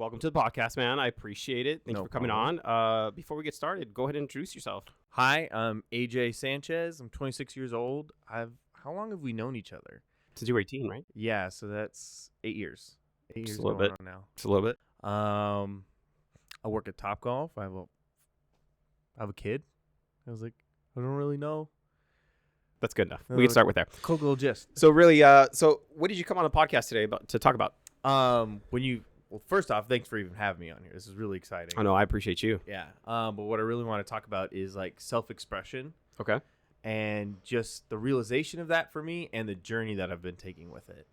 Welcome to the podcast, man. I appreciate it. Thanks No for coming problem. on. Before we get started, go ahead and introduce yourself. Hi, I'm AJ Sanches. I'm 26 years old. How long have we known each other? Since you were 18, right? Yeah, so that's 8 years. 8 Just years a little going bit. on now. Just a little bit. I work at Topgolf. I have a kid. I was like, I don't really know. That's good enough. We can start with there. Cool little gist. So really, so what did you come on the podcast today to talk about? Well, first off, thanks for even having me on here. This is really exciting. Oh, no, I appreciate you. Yeah. But what I really want to talk about is like self-expression Okay. and just the realization of that for me and the journey that I've been taking with it.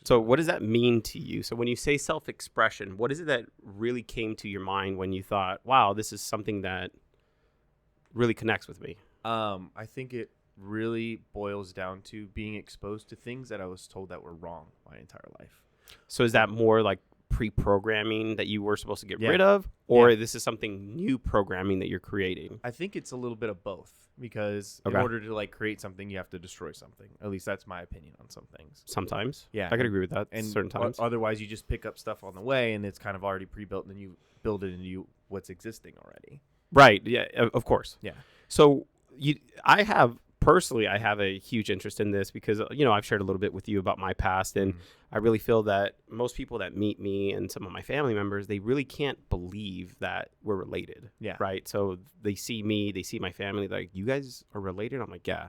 So what does that mean to you? So when you say self-expression, what is it that really came to your mind when you thought, wow, this is something that really connects with me? I think it really boils down to being exposed to things that I was told that were wrong my entire life. So is that more like pre-programming that you were supposed to get Yeah. rid of, or Yeah. this is something new programming that you're creating? I think it's a little bit of both because Okay. in order to like create something, you have to destroy something. At least that's my opinion on some things. Sometimes. Yeah. I could agree with that. And certain times. Otherwise, you just pick up stuff on the way and it's kind of already pre-built, and then you build it into what's existing already. Right. Yeah. Of course. Yeah. So I have a huge interest in this because, I've shared a little bit with you about my past, and I really feel that most people that meet me and some of my family members, they really can't believe that we're related. Yeah. Right. So they see me, they see my family, like, you guys are related. I'm like, yeah.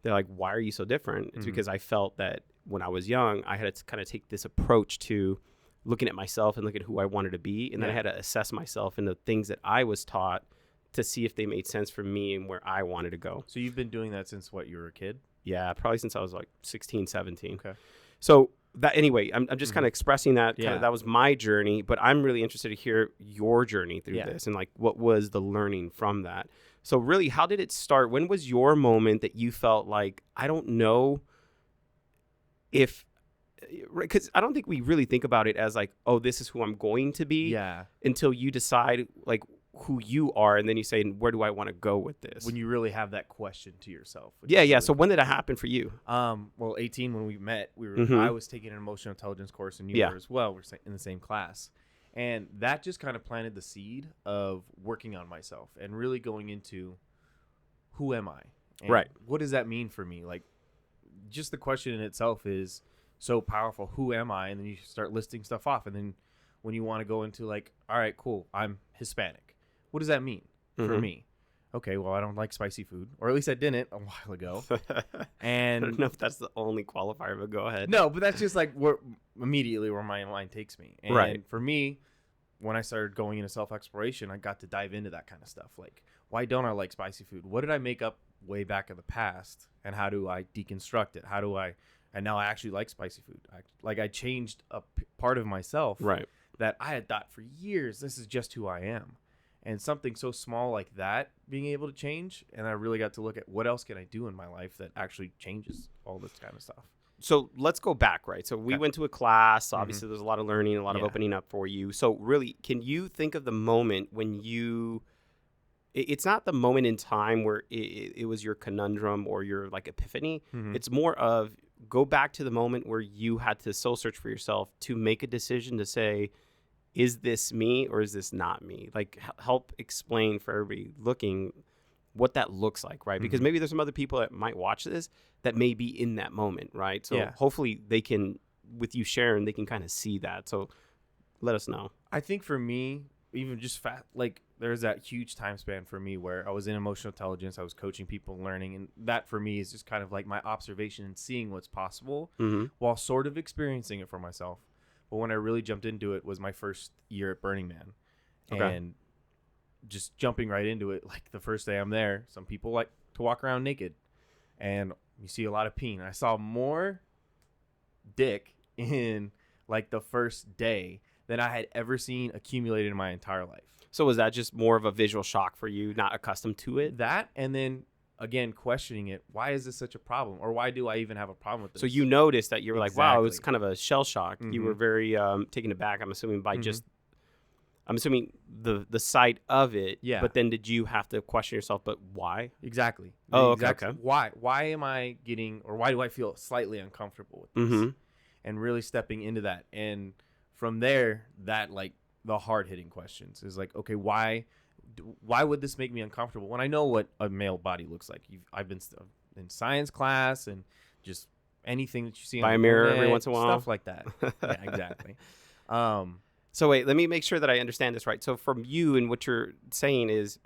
They're like, why are you so different? It's because I felt that when I was young, I had to kind of take this approach to looking at myself and looking at who I wanted to be. And then I had to assess myself and the things that I was taught to see if they made sense for me and where I wanted to go. So you've been doing that since what, you were a kid? Yeah, probably since I was like 16, 17. Okay. So that anyway, I'm just kind of expressing that. Yeah. That was my journey, but I'm really interested to hear your journey through this and like what was the learning from that. So really, how did it start? When was your moment that you felt like, I don't know if, because I don't think we really think about it as like, oh, this is who I'm going to be. Yeah. Until you decide like who you are, and then you say, where do I want to go with this? When you really have that question to yourself. Yeah. Really So when did that happen for you? Well, 18 when we met, I was taking an emotional intelligence course, and you were as well. We're in the same class, and that just kind of planted the seed of working on myself and really going into who am I, and right? What does that mean for me? Like, just the question in itself is so powerful. Who am I? And then you start listing stuff off, and then when you want to go into like, all right, cool, I'm Hispanic. What does that mean for me? Okay, well, I don't like spicy food, or at least I didn't a while ago. And I don't know if that's the only qualifier, but go ahead. No, but that's just like immediately where my mind takes me. And for me, when I started going into self-exploration, I got to dive into that kind of stuff. Like, why don't I like spicy food? What did I make up way back in the past? And how do I deconstruct it? And now I actually like spicy food. I changed a part of myself that I had thought for years, this is just who I am. And something so small like that being able to change, and I really got to look at what else can I do in my life that actually changes all this kind of stuff. So let's go back, right? So we went to a class. Obviously, there's a lot of learning, a lot of opening up for you. So really, can you think of the moment when it's not the moment in time where it was your conundrum or your like epiphany. It's more of go back to the moment where you had to soul search for yourself to make a decision to say, is this me or is this not me? Like, help explain for everybody looking what that looks like, right? Because maybe there's some other people that might watch this that may be in that moment, right? So hopefully they can, with you sharing, they can kind of see that. So let us know. I think for me, even just there's that huge time span for me where I was in emotional intelligence, I was coaching people, learning, and that for me is just kind of like my observation and seeing what's possible while sort of experiencing it for myself. But when I really jumped into it was my first year at Burning Man. And just jumping right into it, like the first day I'm there, some people like to walk around naked. And you see a lot of peen. I saw more dick in like the first day than I had ever seen accumulated in my entire life. So was that just more of a visual shock for you, not accustomed to it? That, and then again, questioning it. Why is this such a problem? Or why do I even have a problem with this? So you noticed that you were like, wow, it was kind of a shell shock. You were very taken aback, I'm assuming, by just, I'm assuming the sight of it. Yeah. But then did you have to question yourself, but why? Exactly. Oh, okay. Why am I getting, or why do I feel slightly uncomfortable with this? And really stepping into that. And from there, that like the hard hitting questions. Is like, okay, why would this make me uncomfortable when I know what a male body looks like? I've been in science class and just anything that you see Buy on a the mirror internet, every once in a while. stuff like that. Yeah, exactly. So wait, let me make sure that I understand this right. So from you and what you're saying is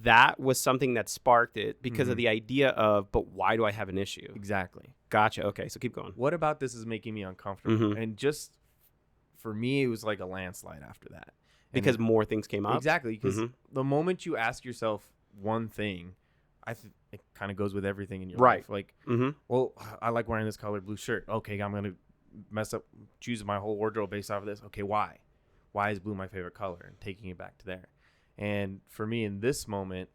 that was something that sparked it because of the idea of, but why do I have an issue? Exactly. Gotcha. Okay, so keep going. What about this is making me uncomfortable? And just for me, it was like a landslide after that. Because more things came up? Exactly. Because the moment you ask yourself one thing, it kind of goes with everything in your life. Like, well, I like wearing this color blue shirt. Okay, I'm going to choose my whole wardrobe based off of this. Okay, why? Why is blue my favorite color? And taking it back to there. And for me in this moment,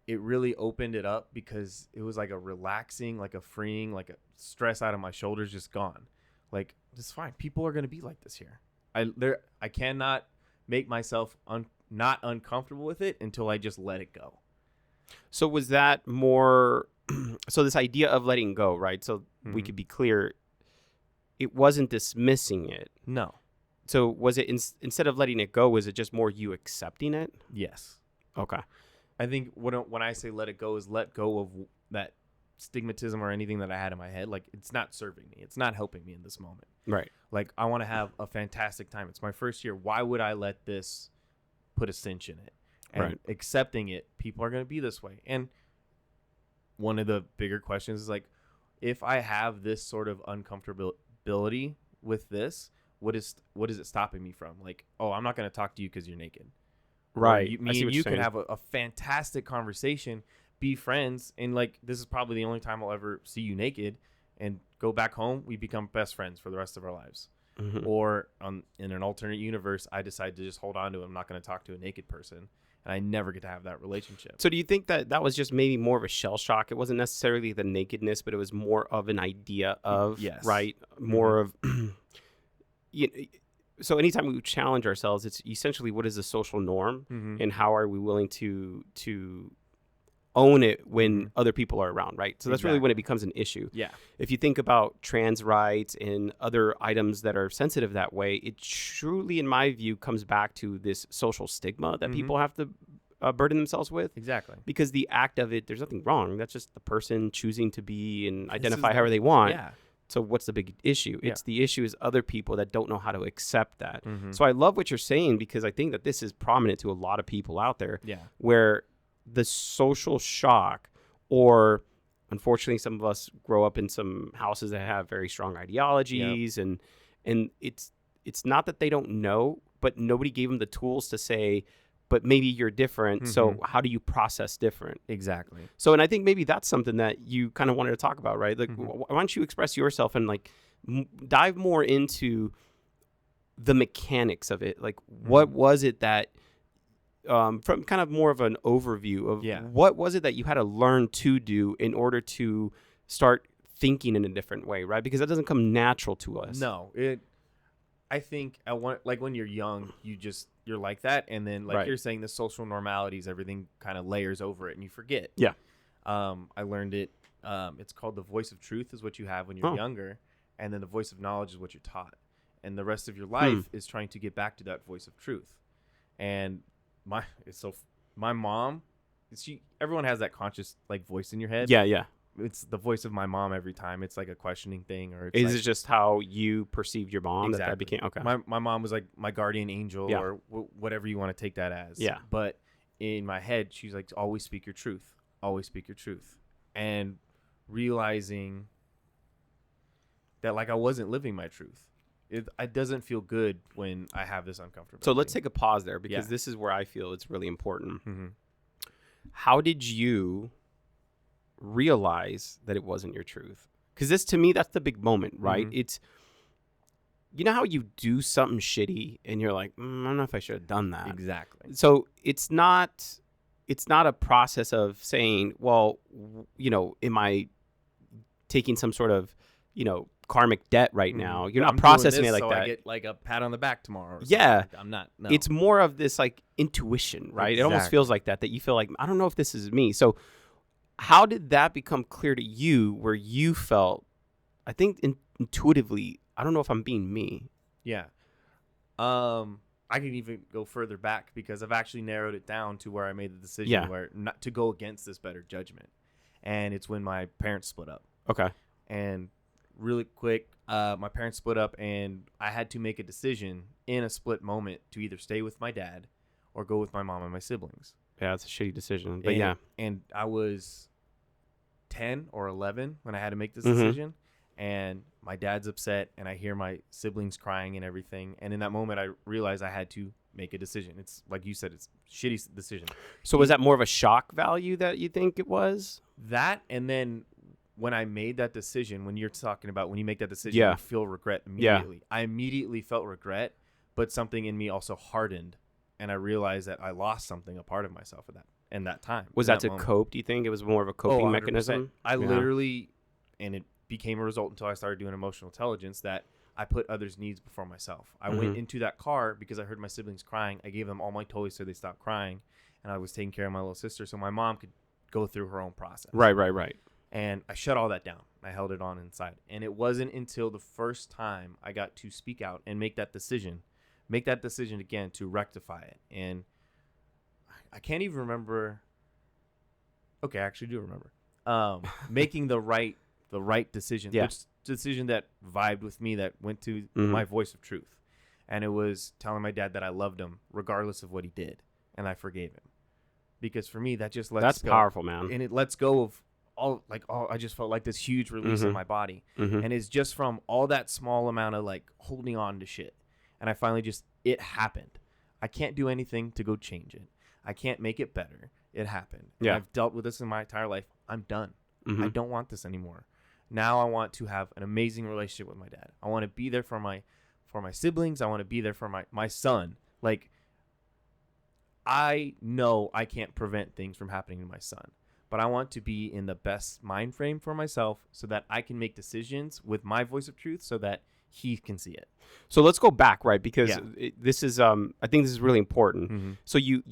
it really opened it up because it was like a relaxing, like a freeing, like a stress out of my shoulders just gone. Like, it's fine. People are going to be like this here. I cannot make myself not uncomfortable with it until I just let it go. So was that more so this idea of letting go, right? So we could be clear, it wasn't dismissing it. No. So was it instead of letting it go, was it just more you accepting it? Yes. Okay. I think when I say let it go is let go of that stigmatism or anything that I had in my head. Like, it's not serving me. It's not helping me in this moment. Right. Like, I want to have a fantastic time. It's my first year. Why would I let this put a cinch in it? And accepting it, people are going to be this way. And one of the bigger questions is like, if I have this sort of uncomfortability with this, what is it stopping me from? Like, oh, I'm not going to talk to you because you're naked. Right. Me and you can have a fantastic conversation, be friends, and like, this is probably the only time I'll ever see you naked, and go back home, we become best friends for the rest of our lives. Or in an alternate universe, I decide to just hold on to it. I'm not going to talk to a naked person, and I never get to have that relationship. So do you think that was just maybe more of a shell shock? It wasn't necessarily the nakedness, but it was more of an idea of, right? More of, so anytime we challenge ourselves, it's essentially what is the social norm and how are we willing to own it when other people are around, right? So that's really when it becomes an issue. Yeah. If you think about trans rights and other items that are sensitive that way, it truly, in my view, comes back to this social stigma that people have to burden themselves with. Exactly. Because the act of it, there's nothing wrong. That's just the person choosing to be and identify however they want. Yeah. So what's the big issue? It's the issue is other people that don't know how to accept that. So I love what you're saying because I think that this is prominent to a lot of people out there. Yeah. Where the social shock, or unfortunately some of us grow up in some houses that have very strong ideologies, and it's not that they don't know, but nobody gave them the tools to say, but maybe you're different, so how do you process different? Exactly. So, and I think maybe that's something that you kind of wanted to talk about, right? Like, why don't you express yourself and like dive more into the mechanics of it? Like, what was it that from kind of more of an overview of what was it that you had to learn to do in order to start thinking in a different way, right? Because that doesn't come natural to us. No, I think like when you're young, you're like that, and then like you're saying, the social normalities, everything kind of layers over it, and you forget. Yeah. I learned it. It's called the voice of truth is what you have when you're younger, and then the voice of knowledge is what you're taught, and the rest of your life is trying to get back to that voice of truth. And my mom, everyone has that conscious like voice in your head. Yeah. It's the voice of my mom every time. It's like a questioning thing, or is it just how you perceived your mom that became okay? My mom was like my guardian angel, or whatever you want to take that as. Yeah. But in my head, she's like, always speak your truth. Always speak your truth. And realizing that like I wasn't living my truth. It doesn't feel good when I have this uncomfortability. So let's take a pause there because this is where I feel it's really important. How did you realize that it wasn't your truth? Because this, to me, that's the big moment, right? It's, you know how you do something shitty and you're like, I don't know if I should have done that. Exactly. So it's not a process of saying, well, am I taking some sort of, karmic debt right now? You're not processing it like that. I get like a pat on the back tomorrow. Yeah. I'm not. No. It's more of this like intuition, right? It almost feels like that you feel like, I don't know if this is me. So how did that become clear to you where you felt, I think intuitively, I don't know if I'm being me? Yeah. I can even go further back because I've actually narrowed it down to where I made the decision where not to go against this better judgment. And it's when my parents split up. Okay. And really quick, my parents split up and I had to make a decision in a split moment to either stay with my dad or go with my mom and my siblings. Yeah, it's a shitty decision. But And I was 10 or 11 when I had to make this decision. And my dad's upset and I hear my siblings crying and everything. And in that moment, I realized I had to make a decision. It's like you said, it's a shitty decision. So was that more of a shock value that you think it was? That, and then when I made that decision, when you're talking about when you make that decision, you feel regret immediately. Yeah. I immediately felt regret, but something in me also hardened. And I realized that I lost something, a part of myself at that time. Was that to cope, do you think? It was more of a coping mechanism? I literally, and it became a result until I started doing emotional intelligence, that I put others' needs before myself. I went into that car because I heard my siblings crying. I gave them all my toys so they stopped crying, and I was taking care of my little sister so my mom could go through her own process. Right. And I shut all that down. I held it on inside. And it wasn't until the first time I got to speak out and make that decision again to rectify it. And I can't even remember. Okay, I actually do remember. Making the right decision. Yeah. Which decision that vibed with me, that went to my voice of truth. And it was telling my dad that I loved him regardless of what he did. And I forgave him. Because for me, that just lets That's go. powerful, man. And it lets go of all I just felt like this huge release in my body. And it's just from all that small amount of like holding on to shit. And I finally it happened. I can't do anything to go change it. I can't make it better. It happened. Yeah. I've dealt with this in my entire life. I'm done. I don't want this anymore. Now I want to have an amazing relationship with my dad. I want to be there for my siblings. I want to be there for my son. Like, I know I can't prevent things from happening to my son, but I want to be in the best mind frame for myself so that I can make decisions with my voice of truth so that he can see it. So let's go back, right? Because this is, I think this is really important. So you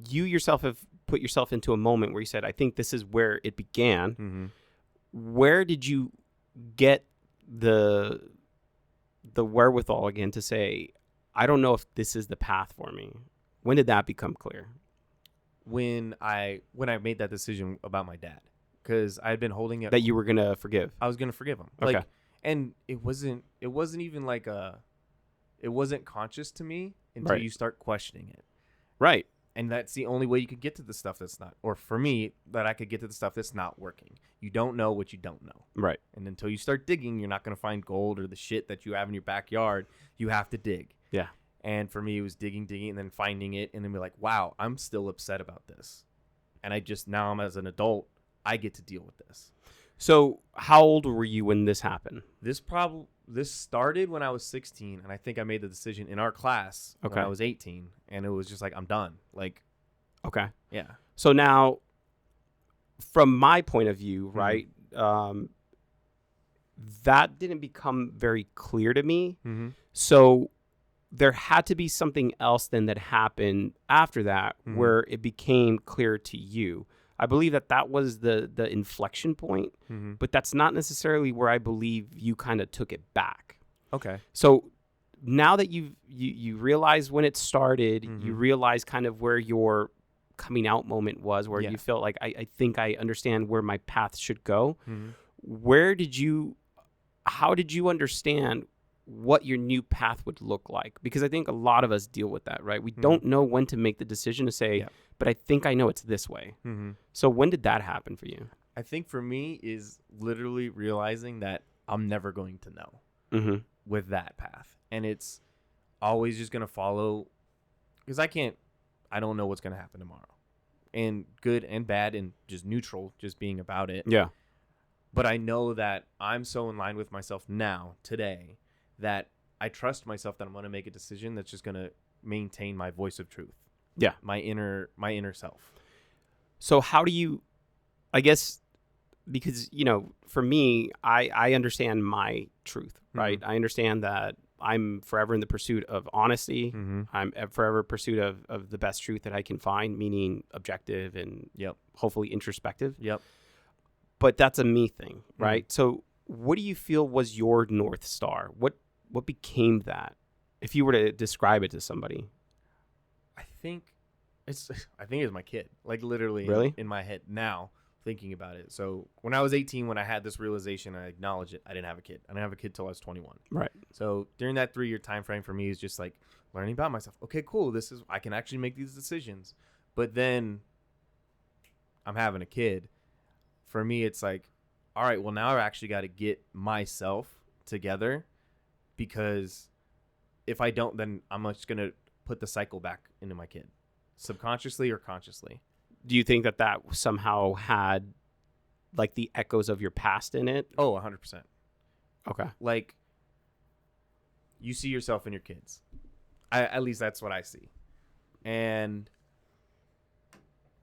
yourself have put yourself into a moment where you said, I think this is where it began. Where did you get the wherewithal again to say, I don't know if this is the path for me? When did that become clear? When I made that decision about my dad, because I had been holding it. That you were going to forgive. I was going to forgive him. Okay. Like, and it wasn't even like it wasn't conscious to me until you start questioning it. Right. And that's the only way you could get to the stuff that's not, or for me, that I could get to the stuff that's not working. You don't know what you don't know. Right. And until you start digging, you're not going to find gold or the shit that you have in your backyard. You have to dig. Yeah. And for me, it was digging, and then finding it, and then be like, wow, I'm still upset about this. And now I'm as an adult, I get to deal with this. So how old were you when this happened? This started when I was 16, and I think I made the decision in our class when I was 18, and it was just like, I'm done. Like, okay. Yeah. So now, from my point of view, right, that didn't become very clear to me. So there had to be something else then that happened after that where it became clear to you. I believe that was the inflection point, but that's not necessarily where I believe you kind of took it back. Okay. So now that you realize when it started, you realize kind of where your coming out moment was, where you felt like, I think I understand where my path should go. How did you understand what your new path would look like? Because I think a lot of us deal with that, right? We don't know when to make the decision to say, but I think I know it's this way. So when did that happen for you? I think for me is literally realizing that I'm never going to know with that path. And it's always just going to follow, because I don't know what's going to happen tomorrow. And good and bad and just neutral, just being about it. Yeah. But I know that I'm so in line with myself now, today, that I trust myself that I'm going to make a decision that's just going to maintain my voice of truth. Yeah. My inner self. So how do you, I guess, because, for me, I understand my truth, right? I understand that I'm forever in the pursuit of honesty. I'm forever in pursuit of the best truth that I can find, meaning objective and hopefully introspective. Yep. But that's a me thing, right? So what do you feel was your North Star? What became that? If you were to describe it to somebody. I think it's my kid. Like literally Really? in my head now thinking about it. So when I was 18, when I had this realization, I acknowledged it. I didn't have a kid. I didn't have a kid till I was 21. Right. So during that 3-year time frame for me is just like learning about myself. Okay, cool. I can actually make these decisions. But then I'm having a kid. For me, it's like, all right, well, now I actually got to get myself together, because if I don't, then I'm just going to put the cycle back into my kid, subconsciously or consciously. Do you think that somehow had like the echoes of your past in it? Oh, 100%. Okay. Like, you see yourself in your kids. At least that's what I see. And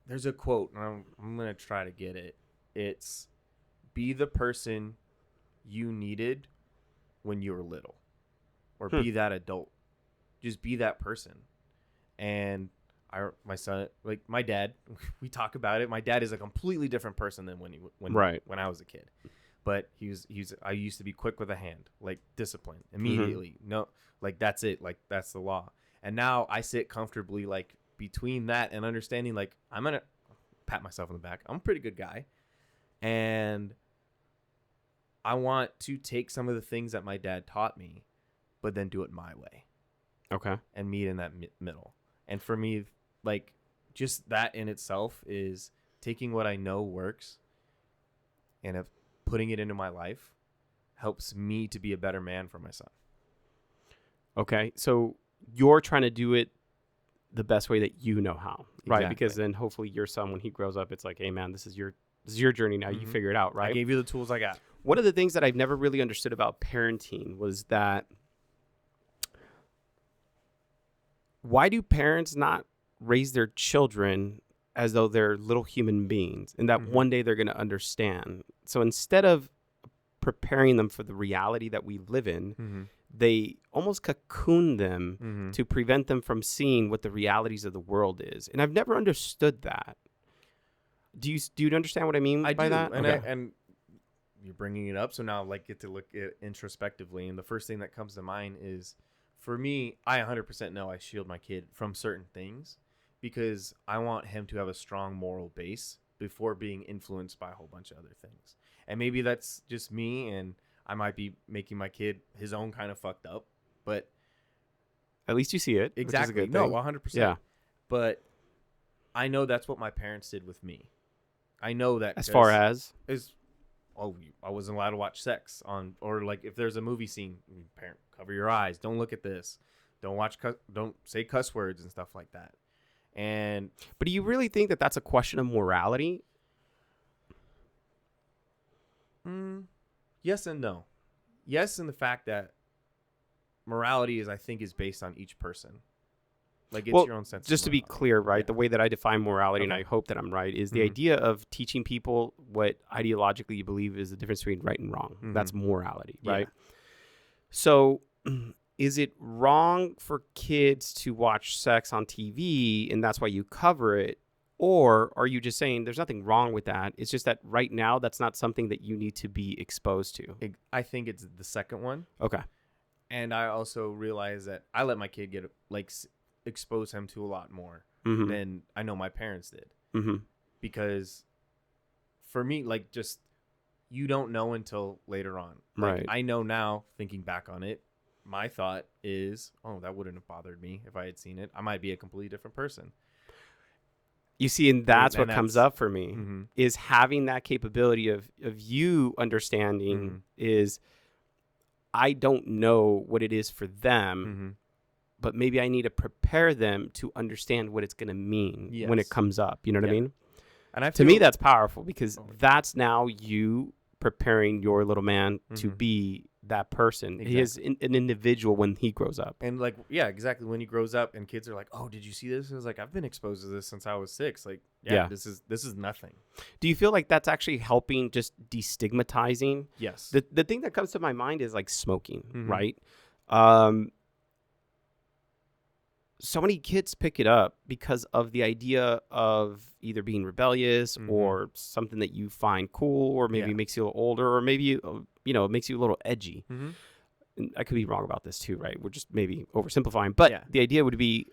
there's a quote, and I'm going to try to get it. It's, be the person you needed when you were little, or be that adult. Just be that person. And my son, like my dad, we talk about it. My dad is a completely different person than when I was a kid. But I used to be quick with a hand, like discipline immediately. No, like that's it. Like that's the law. And now I sit comfortably like between that and understanding, like I'm going to pat myself on the back. I'm a pretty good guy. And I want to take some of the things that my dad taught me, but then do it my way. Okay. And meet in that middle. And for me, like, just that in itself is taking what I know works and putting it into my life helps me to be a better man for my son. Okay. So you're trying to do it the best way that you know how, right? Exactly. Because then hopefully your son, when he grows up, it's like, hey, man, this is your journey now. You figure it out, right? I gave you the tools I got. One of the things that I've never really understood about parenting was that why do parents not raise their children as though they're little human beings and that one day they're going to understand? So instead of preparing them for the reality that we live in, they almost cocoon them to prevent them from seeing what the realities of the world is. And I've never understood that. Do you understand what I mean by that? And, okay. And you're bringing it up, so now like get to look at it introspectively, and the first thing that comes to mind is, for me, I 100% know I shield my kid from certain things because I want him to have a strong moral base before being influenced by a whole bunch of other things. And maybe that's just me, and I might be making my kid his own kind of fucked up, but at least you see it. Exactly. Which is a good no, thing. 100%. Yeah. But I know that's what my parents did with me. I know that as far as I wasn't allowed to watch sex or like if there's a movie scene, parent, cover your eyes, don't look at this, don't say cuss words and stuff like that. But do you really think that that's a question of morality? Yes and no. Yes, in the fact that morality is based on each person. Like it's your own sense. Just to be clear, right? The way that I define morality, and I hope that I'm right, is the idea of teaching people what ideologically you believe is the difference between right and wrong. That's morality, right? Yeah. So is it wrong for kids to watch sex on TV and that's why you cover it? Or are you just saying there's nothing wrong with that? It's just that right now that's not something that you need to be exposed to. I think it's the second one. Okay. And I also realize that I let my kid expose him to a lot more than I know my parents did. Because for me, like, just you don't know until later on. Like, right. I know now, thinking back on it, my thought is, oh, that wouldn't have bothered me if I had seen it. I might be a completely different person. You see, and that's what comes up for me is having that capability of you understanding is I don't know what it is for them, but maybe I need to prepare them to understand what it's going to mean when it comes up. You know what I mean? And to me, that's powerful because that's now you preparing your little man to be that person. Exactly. He is an individual when he grows up. And like, yeah, exactly. When he grows up and kids are like, oh, did you see this? I was like, I've been exposed to this since I was 6. Like, yeah. This is nothing. Do you feel like that's actually helping just destigmatizing? Yes. The thing that comes to my mind is like smoking, right? So many kids pick it up because of the idea of either being rebellious or something that you find cool, or maybe makes you a little older, or maybe it makes you a little edgy. and I could be wrong about this too, right? We're just maybe oversimplifying, but the idea would be,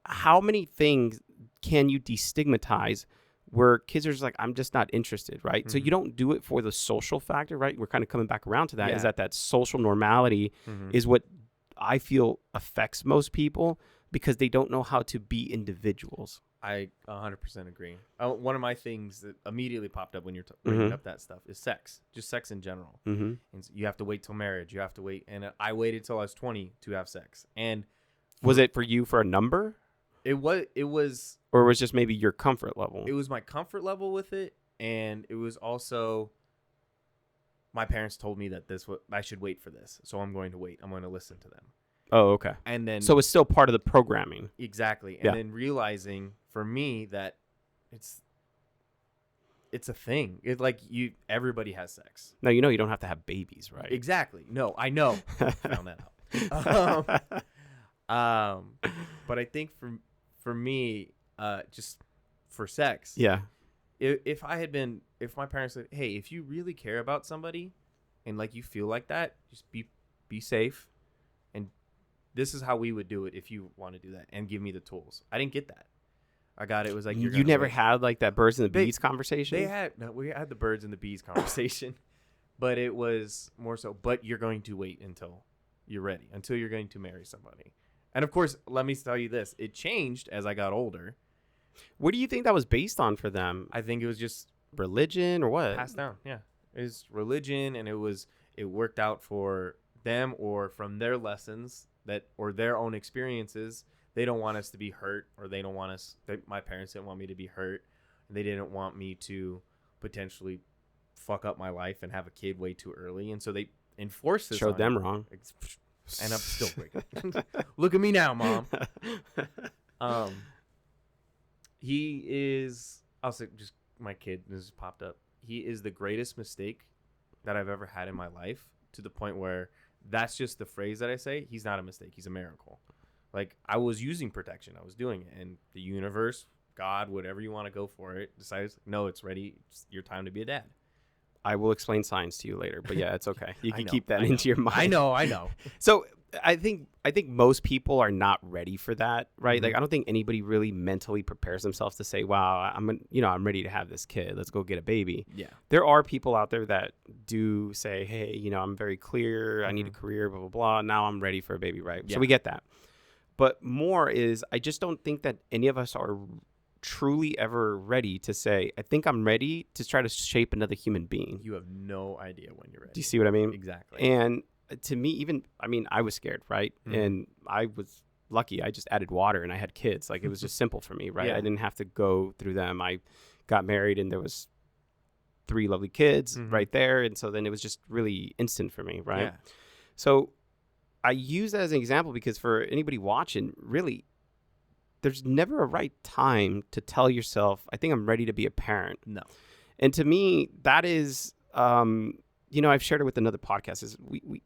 how many things can you destigmatize where kids are just like, I'm just not interested, right? Mm-hmm. So you don't do it for the social factor, right? We're kind of coming back around to that, is that social normality is what I feel affects most people, because they don't know how to be individuals. I 100% agree. One of my things that immediately popped up when you're bringing up that stuff is sex, just sex in general. Mm-hmm. And so you have to wait till marriage. You have to wait. And I waited till I was 20 to have sex. And was it for you for a number? It was, or was just maybe your comfort level? It was my comfort level with it. And it was also, my parents told me that I should wait for this. So I'm going to wait. I'm going to listen to them. Oh, okay. And then, so it's still part of the programming. Exactly. And then realizing for me that it's a thing. It's like everybody has sex. No, you don't have to have babies, right? Exactly. No, I know. Found that out. But I think for me, just for sex. Yeah. If my parents said, hey, if you really care about somebody and like you feel like that, just be safe. And this is how we would do it if you want to do that, and give me the tools. I didn't get that. I got it. It was like, you never had like that birds and the bees conversation? We had the birds and the bees conversation, but it was more so, but you're going to wait until you're ready, until you're going to marry somebody. And of course, let me tell you this, it changed as I got older. What do you think that was based on for them? I think it was just religion, or what? Passed down. Yeah. It was religion, and it worked out for them, or from their lessons or their own experiences. They don't want us to be hurt, or they don't want us. My parents didn't want me to be hurt. They didn't want me to potentially fuck up my life and have a kid way too early, and so they enforced this. Showed them wrong, and I'm still breaking. Look at me now, Mom. He is. I'll say, just my kid. This has popped up. He is the greatest mistake that I've ever had in my life, to the point where that's just the phrase that I say. He's not a mistake. He's a miracle. Like, I was using protection. I was doing it. And the universe, God, whatever you want to go for it, decides, no, it's ready. It's your time to be a dad. I will explain science to you later. But yeah, it's okay. You can keep that into your mind. I know. So I think most people are not ready for that, right? Mm-hmm. Like, I don't think anybody really mentally prepares themselves to say, wow, I'm ready to have this kid. Let's go get a baby. Yeah. There are people out there that do say, hey, I'm very clear. I need a career, blah, blah, blah. Now I'm ready for a baby, right? Yeah. So we get that. But more is, I just don't think that any of us are truly ever ready to say, I think I'm ready to try to shape another human being. You have no idea when you're ready. Do you see what I mean? Exactly. And to me, I was scared, right? Mm-hmm. And I was lucky. I just added water and I had kids. Like, it was just simple for me, right? Yeah. I didn't have to go through them. I got married and there was 3 lovely kids right there. And so then it was just really instant for me, right? Yeah. So I use that as an example because for anybody watching, really, there's never a right time to tell yourself, I think I'm ready to be a parent. No. And to me, that is, I've shared it with another podcast, is we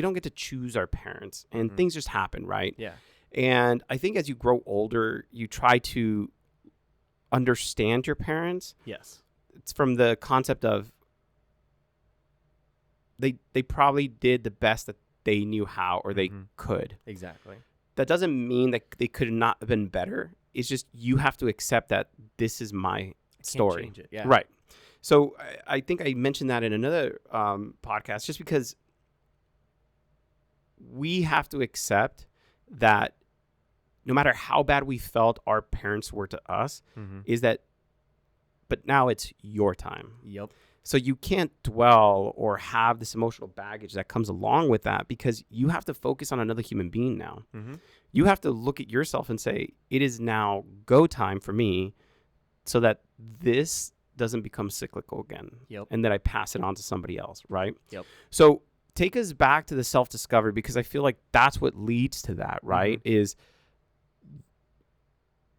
don't get to choose our parents, and things just happen, right? Yeah. And I think as you grow older, you try to understand your parents. Yes. It's from the concept of they probably did the best that they knew how, or they could. Exactly. That doesn't mean that they could not have been better. It's just you have to accept that this is my story. Can't change it. Yeah. Right. So I think I mentioned that in another podcast, just because we have to accept that no matter how bad we felt our parents were to us, but now it's your time. Yep. So you can't dwell or have this emotional baggage that comes along with that, because you have to focus on another human being now. Mm-hmm. You have to look at yourself and say, it is now go time for me, so that this doesn't become cyclical again. Yep. And that I pass it on to somebody else, right? Yep. So take us back to the self-discovery, because I feel like that's what leads to that, right?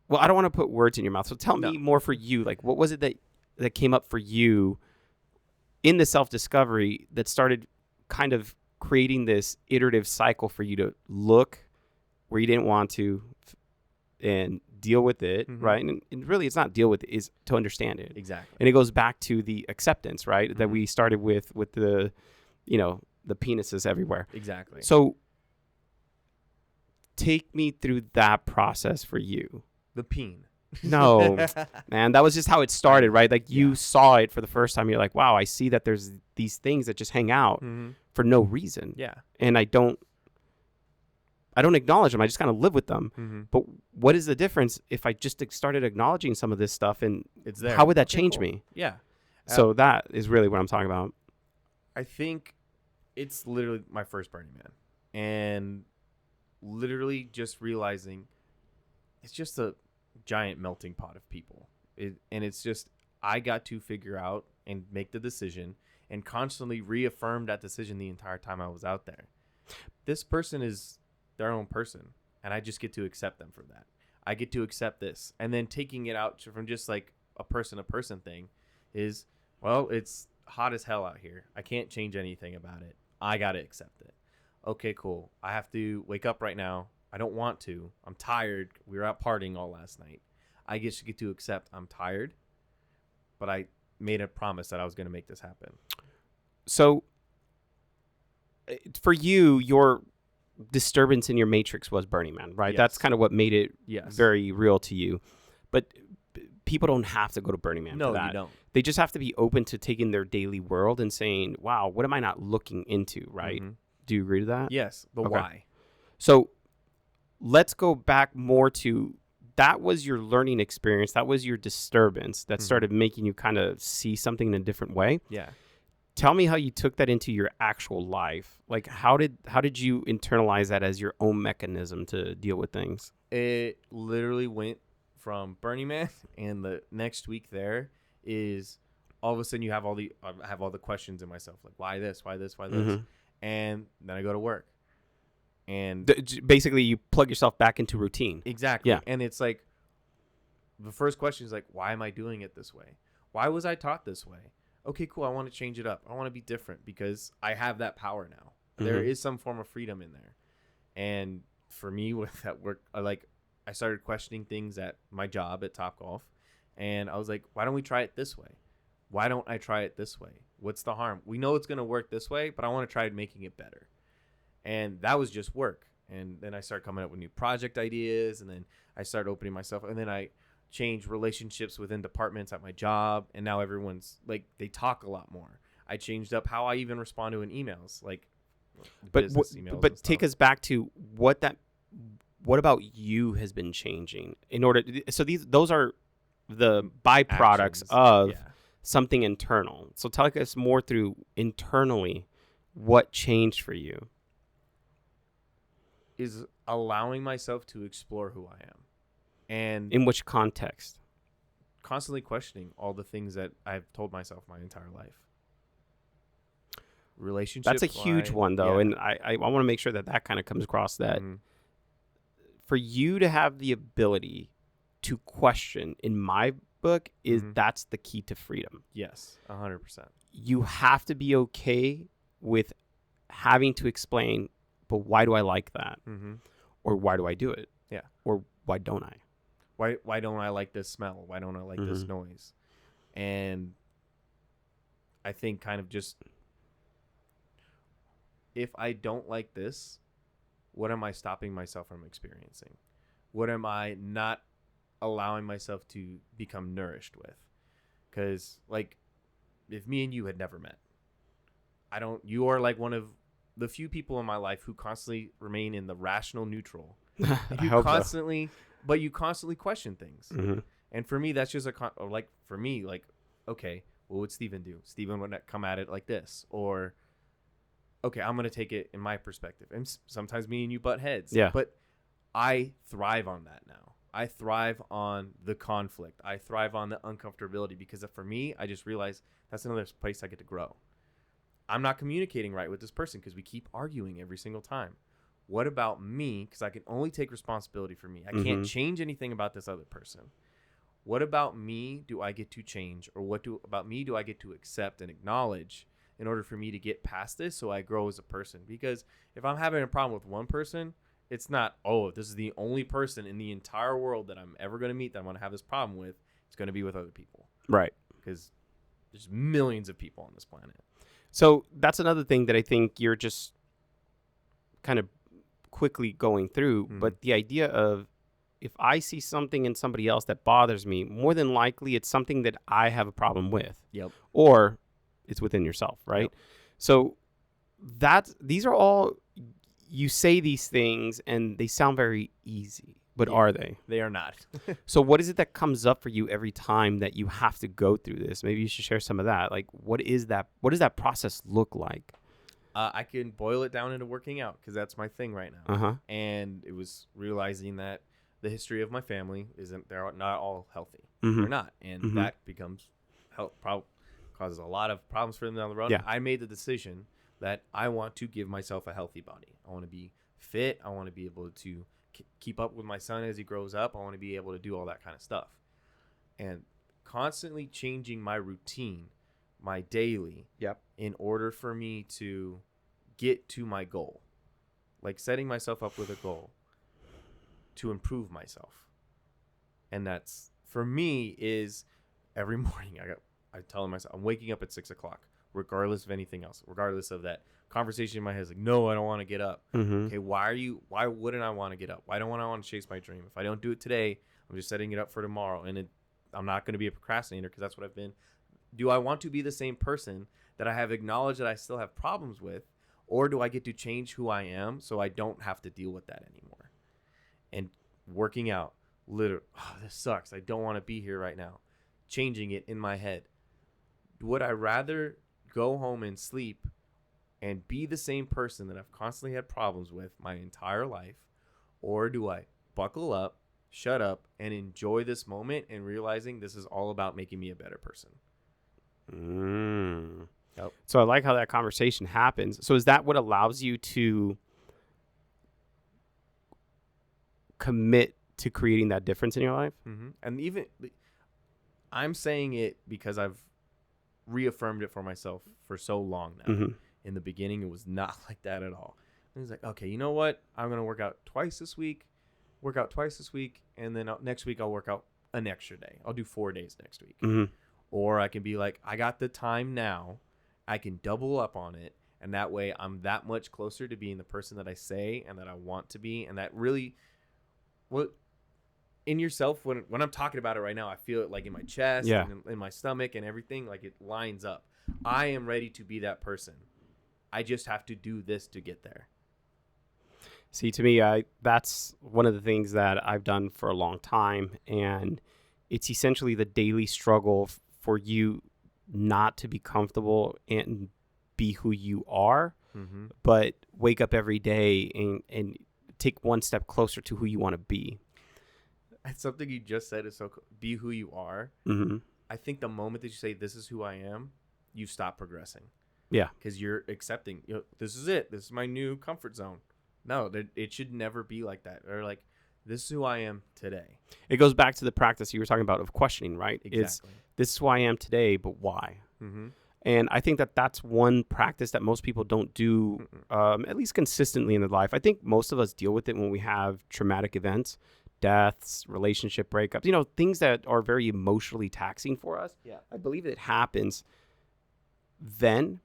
Well, I don't want to put words in your mouth. So tell me more for you. Like, what was it that came up for you in the self-discovery that started kind of creating this iterative cycle for you to look where you didn't want to and deal with it, right? And really, it's not deal with it, is to understand it. Exactly. And it goes back to the acceptance, right? That we started with the, the penises everywhere. Exactly. So take me through that process for you. The peen. No, man, that was just how it started, right? Like you saw it for the first time. You're like, wow, I see that there's these things that just hang out for no reason. Yeah. And I don't acknowledge them. I just kind of live with them. But what is the difference if I just started acknowledging some of this stuff, and it's there? How would that change me? Yeah. So that is really what I'm talking about. I think it's literally my first Burning Man, and literally just realizing it's just a giant melting pot of people. And it's just, I got to figure out and make the decision and constantly reaffirm that decision the entire time I was out there. This person is their own person, and I just get to accept them for that. I get to accept this. And then taking it out from just like a person thing is, well, it's hot as hell out here. I can't change anything about it. I got to accept it. Okay, cool. I have to wake up right now. I don't want to. I'm tired. We were out partying all last night. I just get to accept I'm tired, but I made a promise that I was going to make this happen. So for you, your disturbance in your matrix was Burning Man, right? Yes. That's kind of what made it Yes. very real to you. But people don't have to go to Burning Man for that. You don't. They just have to be open to taking their daily world and saying, wow, what am I not looking into, right? Do you agree to that? Yes, but Okay. why? So let's go back more to, that was your learning experience. That was your disturbance that started making you kind of see something in a different way. Yeah. Tell me how you took that into your actual life. Like, how did you internalize that as your own mechanism to deal with things? It literally went from Burning Man, and the next week there is all of a sudden I have all the questions in myself, like why this, and then I go to work, and basically you plug yourself back into routine. Exactly. Yeah. And it's like, the first question is like, why am I doing it this way? Why was I taught this way? Okay, cool. I want to change it up. I want to be different because I have that power now. There is some form of freedom in there. And for me, with that work, I started questioning things at my job at Topgolf. And I was like, why don't we try it this way? Why don't I try it this way? What's the harm? We know it's going to work this way, but I want to try making it better. And that was just work. And then I started coming up with new project ideas. And then I started opening myself. And then I changed relationships within departments at my job. And now everyone's like, they talk a lot more. I changed up how I even respond to emails, like business emails. But take us back to what about you has been changing in order. So those are the byproducts Actions. of something internal. So tell us more through internally what changed for you. Is allowing myself to explore who I am. And in which context? Constantly questioning all the things that I've told myself my entire life. Relationships. That's a huge one, though. And I want to make sure that kind of comes across, that for you to have the ability to question, in my book, is that's the key to freedom. Yes, 100%. You have to be okay with having to explain, but why do I like that? Or why do I do it? Yeah. Or why don't I? Why don't I like this smell? Why don't I like this noise? And I think kind of just, if I don't like this, what am I stopping myself from experiencing? What am I not allowing myself to become nourished with? Because, like, if me and you had never met, you are like one of the few people in my life who constantly remain in the rational neutral. And you constantly question things. And for me, that's just okay, what would Steven do? Steven would come at it like this, or okay, I'm going to take it in my perspective. And sometimes me and you butt heads. Yeah. But I thrive on that now. I thrive on the conflict. I thrive on the uncomfortability, because for me, I just realized that's another place I get to grow. I'm not communicating right with this person because we keep arguing every single time. What about me? Because I can only take responsibility for me. I can't change anything about this other person. What about me do I get to change? Or about me do I get to accept and acknowledge in order for me to get past this, so I grow as a person? Because if I'm having a problem with one person, it's not, this is the only person in the entire world that I'm ever going to meet that I'm going to have this problem with. It's going to be with other people. Right. Because there's millions of people on this planet. So that's another thing that I think you're just kind of quickly going through. Mm-hmm. But the idea of, if I see something in somebody else that bothers me, more than likely it's something that I have a problem with, Yep. or it's within yourself, right? Yep. So these are all, you say these things and they sound very easy, but are they? They are not. So what is it that comes up for you every time that you have to go through this? Maybe you should share some of that. Like, what does that process look like? I can boil it down into working out because that's my thing right now. Uh-huh. And it was realizing that the history of my family they're not all healthy. Mm-hmm. They're not. And that becomes causes a lot of problems for them down the road. Yeah. I made the decision that I want to give myself a healthy body. I want to be fit. I want to be able to keep up with my son as he grows up. I want to be able to do all that kind of stuff. And constantly changing my routine, my daily, Yep. in order for me to get to my goal. Like setting myself up with a goal to improve myself. And that's, for me, is every morning I tell myself I'm waking up at 6:00, regardless of anything else, regardless of that conversation in my head is like, no, I don't want to get up. Mm-hmm. Okay, why wouldn't I want to get up? Why don't I want to chase my dream? If I don't do it today, I'm just setting it up for tomorrow. And I'm not going to be a procrastinator because that's what I've been. Do I want to be the same person that I have acknowledged that I still have problems with? Or do I get to change who I am so I don't have to deal with that anymore? And working out, literally, this sucks. I don't want to be here right now. Changing it in my head. Would I rather go home and sleep and be the same person that I've constantly had problems with my entire life? Or do I buckle up, shut up, and enjoy this moment and realizing this is all about making me a better person? Yep. So I like how that conversation happens. So is that what allows you to commit to creating that difference in your life? Mm-hmm. And even I'm saying it because I've reaffirmed it for myself for so long now. Mm-hmm. In the beginning, it was not like that at all. It was like, okay, you know what? I'm going to work out twice this week, and then next week I'll work out an extra day. I'll do 4 days next week. Mm-hmm. Or I can be like, I got the time now. I can double up on it. And that way I'm that much closer to being the person that I say and that I want to be. And that really, in yourself, when I'm talking about it right now, I feel it like in my chest and in my stomach and everything, like it lines up. I am ready to be that person. I just have to do this to get there. See, to me, that's one of the things that I've done for a long time. And it's essentially the daily struggle for you not to be comfortable and be who you are, but wake up every day and take one step closer to who you want to be. That's something you just said is so cool. Be who you are. Mm-hmm. I think the moment that you say, this is who I am, you stop progressing. Yeah. Because you're accepting, this is it. This is my new comfort zone. No, it should never be like that. Or like, this is who I am today. It goes back to the practice you were talking about of questioning, right? Exactly. This is who I am today, but why? Mm-hmm. And I think that that's one practice that most people don't do, at least consistently in their life. I think most of us deal with it when we have traumatic events, deaths, relationship breakups, things that are very emotionally taxing for us. Yeah. I believe it happens then.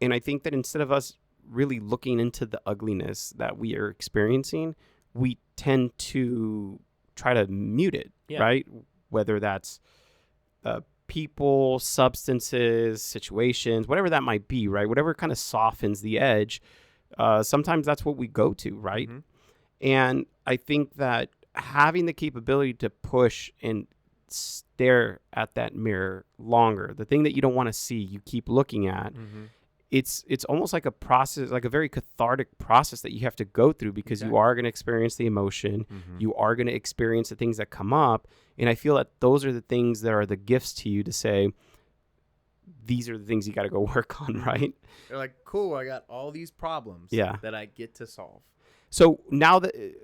And I think that instead of us really looking into the ugliness that we are experiencing, we tend to try to mute it, right? Whether that's people, substances, situations, whatever that might be, right? Whatever kind of softens the edge. Sometimes that's what we go to, right? Mm-hmm. And I think that having the capability to push and stare at that mirror longer, the thing that you don't want to see, you keep looking at, it's almost like a process, like a very cathartic process that you have to go through because you are going to experience the emotion. You are going to experience the things that come up. And I feel that those are the things that are the gifts to you to say, these are the things you got to go work on, right? They're like, cool, I got all these problems that I get to solve. So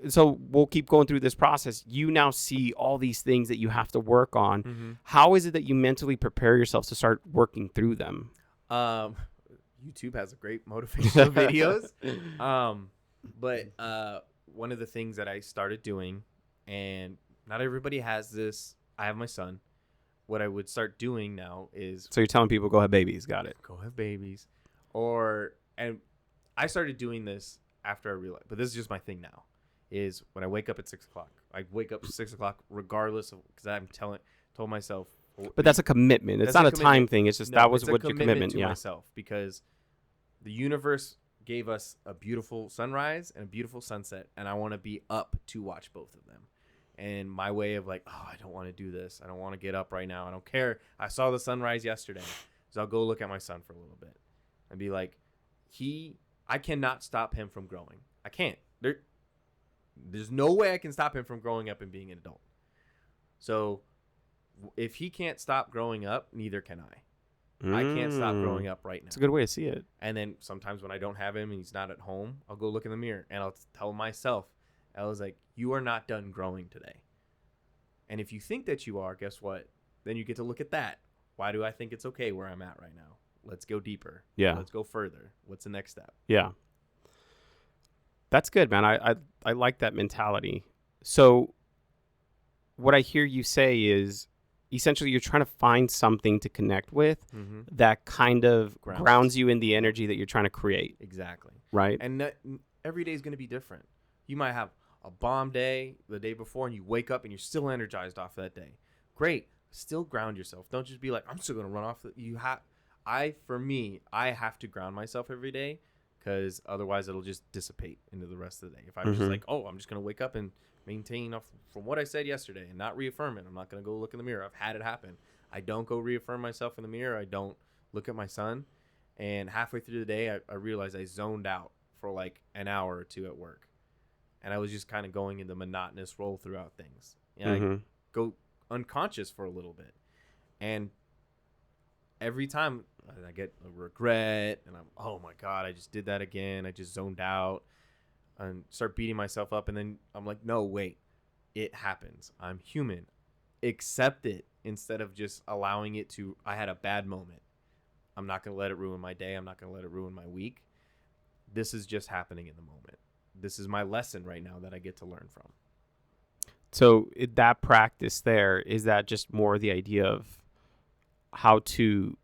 so we'll keep going through this process. You now see all these things that you have to work on. How is it that you mentally prepare yourself to start working through them? YouTube has great motivational videos. But one of the things that I started doing, and not everybody has this, I have my son. What I would start doing now is... So you're telling people, go have babies. Got it. Go have babies. And I started doing this after I realized, but this is just my thing now, is when I wake up at 6:00, I wake up at 6:00 regardless of, because told myself. But that's a commitment. It's not a time thing. It's just that was what your commitment. To myself, because the universe gave us a beautiful sunrise and a beautiful sunset, and I want to be up to watch both of them. And my way of like, oh, I don't want to do this. I don't want to get up right now. I don't care. I saw the sunrise yesterday, so I'll go look at my son for a little bit and be like, I cannot stop him from growing. I can't. There's no way I can stop him from growing up and being an adult. So if he can't stop growing up, neither can I. I can't stop growing up right now. It's a good way to see it. And then sometimes when I don't have him and he's not at home, I'll go look in the mirror and I'll tell myself, I was like, you are not done growing today. And if you think that you are, guess what? Then you get to look at that. Why do I think it's okay where I'm at right now? Let's go deeper. Yeah. Let's go further. What's the next step? Yeah. That's good, man. I like that mentality. So what I hear you say is essentially you're trying to find something to connect with that kind of grounds you in the energy that you're trying to create. Exactly. Right. And every day is going to be different. You might have a bomb day the day before and you wake up and you're still energized off that day. Great. Still ground yourself. Don't just be like, I'm still going to run off. I have to ground myself every day, because otherwise it'll just dissipate into the rest of the day. If I'm just like, oh, I'm just going to wake up and maintain from what I said yesterday and not reaffirm it. I'm not going to go look in the mirror. I've had it happen. I don't go reaffirm myself in the mirror. I don't look at my son. And halfway through the day, I realized I zoned out for like an hour or two at work. And I was just kind of going into monotonous roll throughout things. And I go unconscious for a little bit. And every time I get a regret and I'm, oh my God, I just did that again. I just zoned out and start beating myself up. And then I'm like, no, wait, it happens. I'm human. Accept it instead of just allowing it to, I had a bad moment. I'm not going to let it ruin my day. I'm not going to let it ruin my week. This is just happening in the moment. This is my lesson right now that I get to learn from. So that practice there, is that just more the idea of how to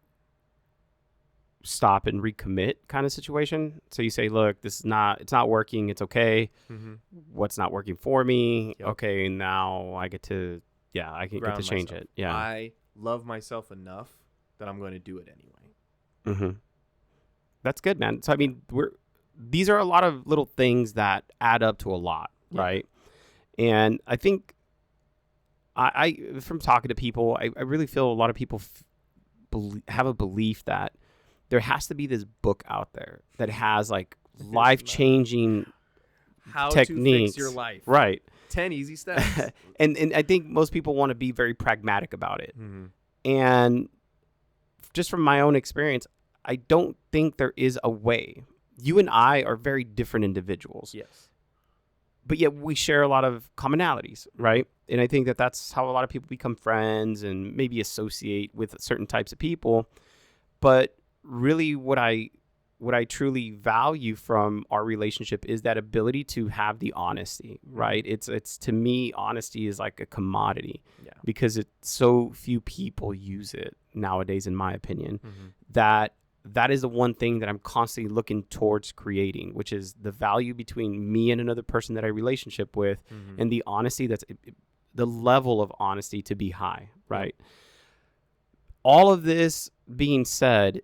stop and recommit kind of situation? So you say, look, it's not working. It's okay. What's not working for me? Yep. Okay. Now I get to, I can get to change it. Yeah. I love myself enough that I'm going to do it anyway. That's good, man. So, I mean, these are a lot of little things that add up to a lot, right? And I think I from talking to people, I really feel a lot of people have a belief that there has to be this book out there that has like life-changing techniques. To fix your life. Right. 10 easy steps. and I think most people want to be very pragmatic about it. And just from my own experience, I don't think there is a way. You and I are very different individuals. Yes. But yet we share a lot of commonalities, right? And I think that that's how a lot of people become friends and maybe associate with certain types of people. But really what I truly value from our relationship is that ability to have the honesty, right? It's to me, honesty is like a commodity because so few people use it nowadays, in my opinion, that is the one thing that I'm constantly looking towards creating, which is the value between me and another person that I relationship with and the honesty, the level of honesty to be high, right? All of this being said,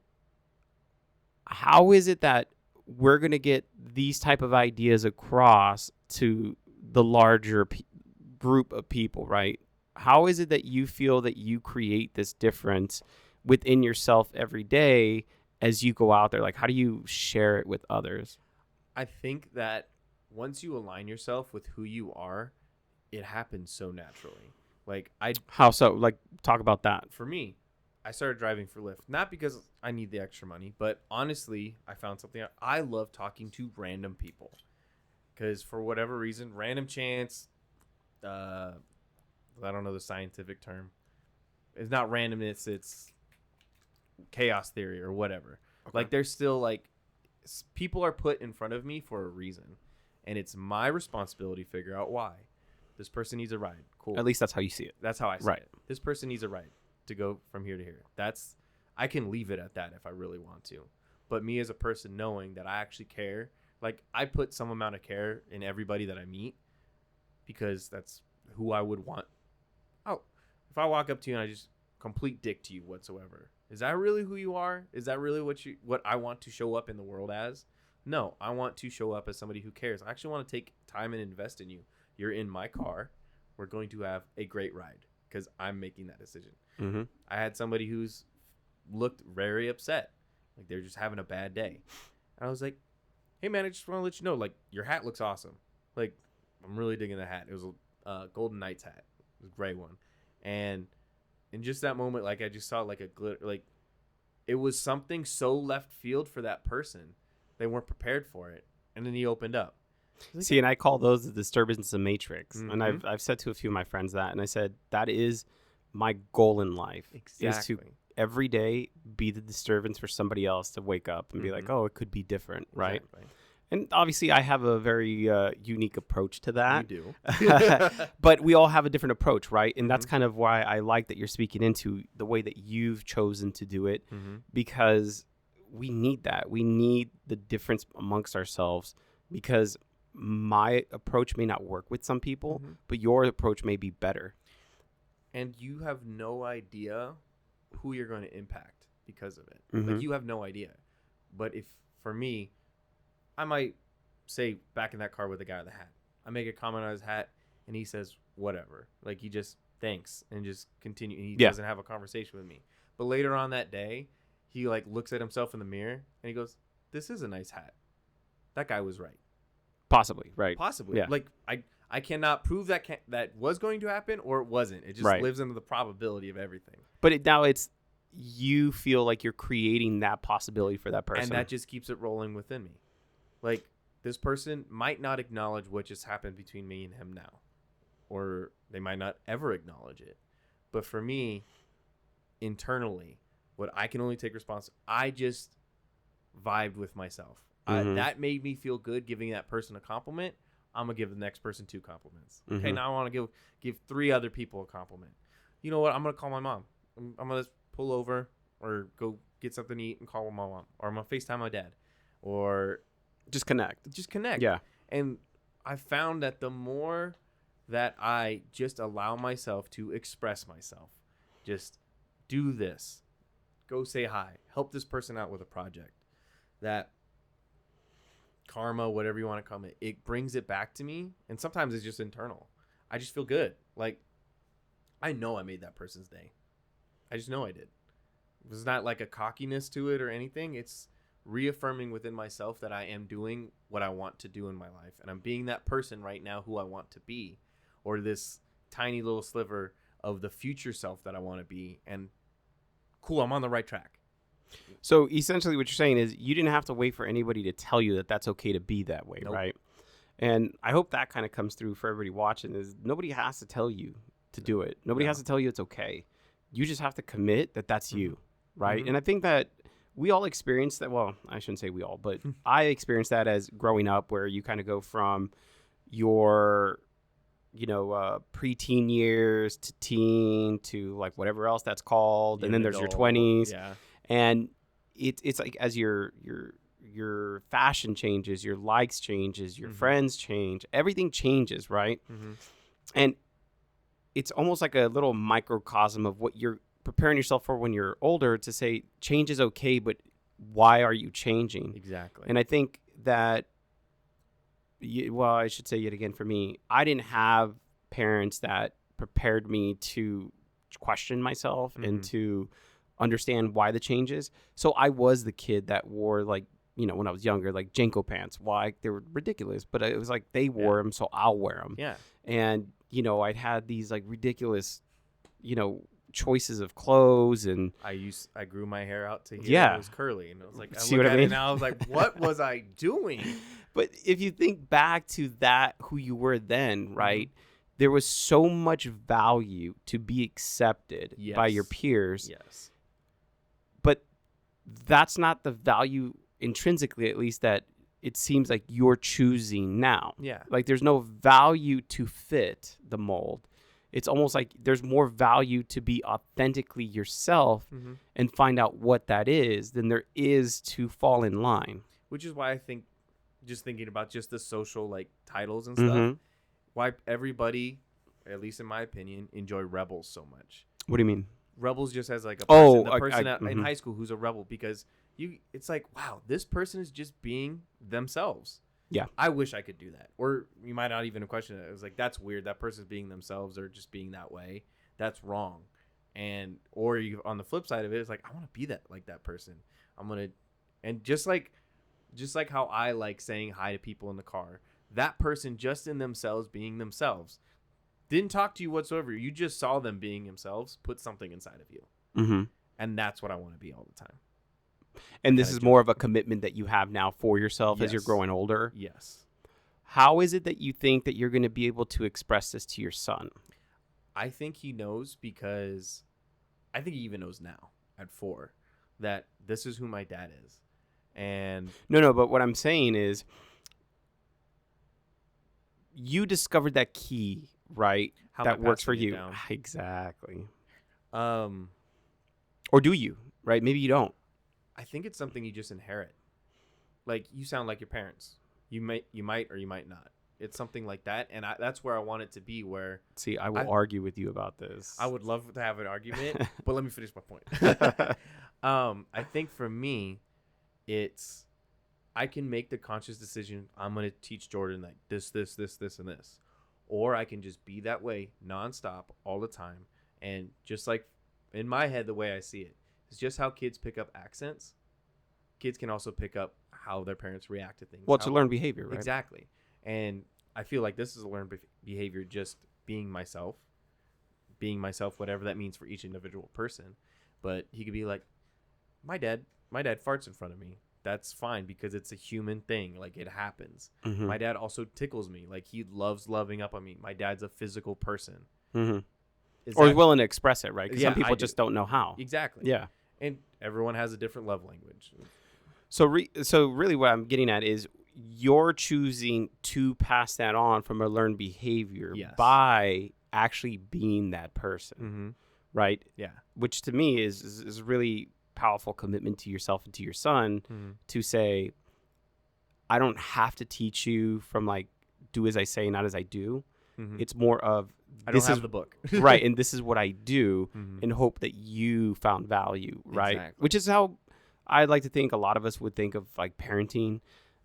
how is it that we're going to get these type of ideas across to the larger group of people, right? How is it that you feel that you create this difference within yourself every day as you go out there? Like, how do you share it with others? I think that once you align yourself with who you are, it happens so naturally. How so? Like, talk about that. For me, I started driving for Lyft, not because I need the extra money, but honestly, I found something. I love talking to random people because for whatever reason, random chance, I don't know the scientific term. It's not randomness. It's chaos theory or whatever. Okay. Like, there's still like people are put in front of me for a reason, and it's my responsibility to figure out why. This person needs a ride. Cool. At least that's how you see it. That's how I see it. This person needs a ride to go from here to here. I can leave it at that if I really want to. but me as a person knowing that I actually care. Like, I put some amount of care in everybody that I meet because that's who I would want. Oh, if I walk up to you and I just complete dick to you whatsoever, is that really who you are? Is that really what I want to show up in the world as? No, I want to show up as somebody who cares. I actually want to take time and invest in you. You're in my car. We're going to have a great ride because I'm making that decision. Mm-hmm. I had somebody who's looked very upset. Like, they're just having a bad day. And I was like, hey, man, I just want to let you know, like, your hat looks awesome. Like, I'm really digging the hat. It was a Golden Knights hat. It was a gray one. And in just that moment, like, I just saw, like, a glitter. Like, it was something so left field for that person. They weren't prepared for it. And then he opened up. See, and I call those the disturbance of matrix. Mm-hmm. And I've said to a few of my friends that, and I said, that is my goal in life. Exactly. Is to every day be the disturbance for somebody else to wake up and be like, oh, it could be different, right? Exactly. And obviously I have a very unique approach to that. You do. But we all have a different approach, right? And that's kind of why I like that you're speaking into the way that you've chosen to do it, because we need that. We need the difference amongst ourselves, because my approach may not work with some people, but your approach may be better. And you have no idea who you're going to impact because of it. Like, you have no idea. But if, for me, I might say back in that car with the guy with the hat, I make a comment on his hat and he says whatever. Like, he just thanks and just continue. He doesn't have a conversation with me. But later on that day, he like looks at himself in the mirror and he goes, this is a nice hat. That guy was right. Possibly, right? Possibly. Yeah. Like, I cannot prove that that was going to happen or it wasn't. It just lives into the probability of everything. But now it's, you feel like you're creating that possibility for that person. And that just keeps it rolling within me. Like, this person might not acknowledge what just happened between me and him now. Or they might not ever acknowledge it. But for me, internally, what I can only take responsibility, I just vibed with myself. That made me feel good giving that person a compliment. I'm going to give the next person 2 compliments. Okay, now I want to give 3 other people a compliment. You know what? I'm going to call my mom. I'm going to pull over or go get something to eat and call my mom. Or I'm going to FaceTime my dad. Or just connect. Yeah. And I found that the more that I just allow myself to express myself, just do this, go say hi, help this person out with a project, that karma, whatever you want to call it, it brings it back to me. And sometimes it's just internal. I just feel good. Like, I know I made that person's day. I just know I did. There's not like a cockiness to it or anything. It's reaffirming within myself that I am doing what I want to do in my life. And I'm being that person right now who I want to be, or this tiny little sliver of the future self that I want to be. And cool, I'm on the right track. So essentially what you're saying is you didn't have to wait for anybody to tell you that that's okay to be that way, right? And I hope that kind of comes through for everybody watching, is nobody has to tell you to do it. Nobody has to tell you it's okay. You just have to commit that that's you, right? And I think that we all experience that. Well, I shouldn't say we all, but I experienced that as growing up, where you kind of go from your, preteen years to teen to like whatever else that's called. And then there's your 20s. Yeah. And it's like as your fashion changes, your likes changes, your friends change, everything changes, right? And it's almost like a little microcosm of what you're preparing yourself for when you're older, to say change is okay, but why are you changing? Exactly. And I think that, I should say yet again, for me, I didn't have parents that prepared me to question myself and to understand why the changes. So I was the kid that wore, like, when I was younger, like Janko pants. Why? They were ridiculous, but it was like they wore them, so I'll wear them. Yeah. And, I'd had these like ridiculous, choices of clothes, and I grew my hair out to here. Yeah. It was curly, and I was like, See what I mean? And I was like, what was I doing? But if you think back to that, who you were then, right? There was so much value to be accepted by your peers. Yes. But that's not the value intrinsically, at least, that it seems like you're choosing now. Yeah. Like, there's no value to fit the mold. it's almost like there's more value to be authentically yourself and find out what that is than there is to fall in line. Which is why I think, just thinking about just the social like titles and stuff, why everybody, at least in my opinion, enjoy Rebels so much. What do you mean? Rebels just has like a person, the person in mhm. high school who's a rebel, because it's like, wow, this person is just being themselves. Yeah. I wish I could do that. Or you might not even question it. It was like, that's weird. That person's being themselves or just being that way. That's wrong. And or you, on the flip side of it, it's like, I want to be that, like that person. I'm gonna, and just like how I like saying hi to people in the car, that person just in themselves being themselves didn't talk to you whatsoever. You just saw them being themselves, put something inside of you. And that's what I want to be all the time. And this is more of a commitment that you have now for yourself as you're growing older. Yes. How is it that you think that you're going to be able to express this to your son? I think he knows, because I think he even knows now at 4 that this is who my dad is. And no, but what I'm saying is you discovered that key, right? That works for you. Exactly. Or do you, right? Maybe you don't. I think it's something you just inherit. Like, you sound like your parents. You might or you might not. It's something like that, and that's where I want it to be. Where, see, I will argue with you about this. I would love to have an argument, but let me finish my point. I think for me, it's, I can make the conscious decision. I'm gonna teach Jordan like this, and this, or I can just be that way nonstop all the time. And just like in my head, the way I see it, it's just how kids pick up accents. Kids can also pick up how their parents react to things. Well, it's a learned behavior, right? Exactly. And I feel like this is a learned behavior, just being myself, whatever that means for each individual person. But he could be like, my dad farts in front of me. That's fine, because it's a human thing. Like, it happens. My dad also tickles me. Like, he loves loving up on me. My dad's a physical person. Or is willing to express it, right? Because Yeah, some people just don't know how. Exactly. Yeah. And everyone has a different love language. So really what I'm getting at is you're choosing to pass that on from a learned behavior by actually being that person, right? Yeah. Which to me is really powerful commitment to yourself and to your son to say, I don't have to teach you from like, do as I say, not as I do. It's more of, I don't have the book. Right. And this is what I do and hope that you found value. Right. Exactly. Which is how I'd like to think a lot of us would think of like parenting.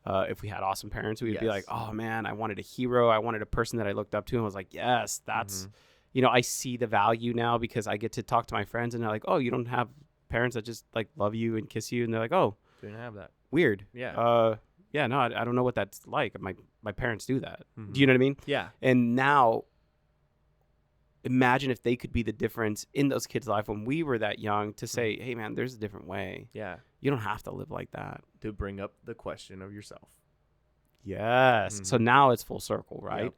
If we had awesome parents, we'd be like, oh man, I wanted a hero. I wanted a person that I looked up to. And I was like, yes, that's, I see the value now because I get to talk to my friends and they're like, oh, you don't have parents that just like love you and kiss you. And they're like, oh, didn't have that. Weird. Yeah. Yeah, no, I don't know what that's like. My parents do that. Do you know what I mean? Yeah. And now imagine if they could be the difference in those kids' life when we were that young to say, hey man, there's a different way. Yeah. You don't have to live like that. To bring up the question of yourself. Yes. So now it's full circle, right? Yep.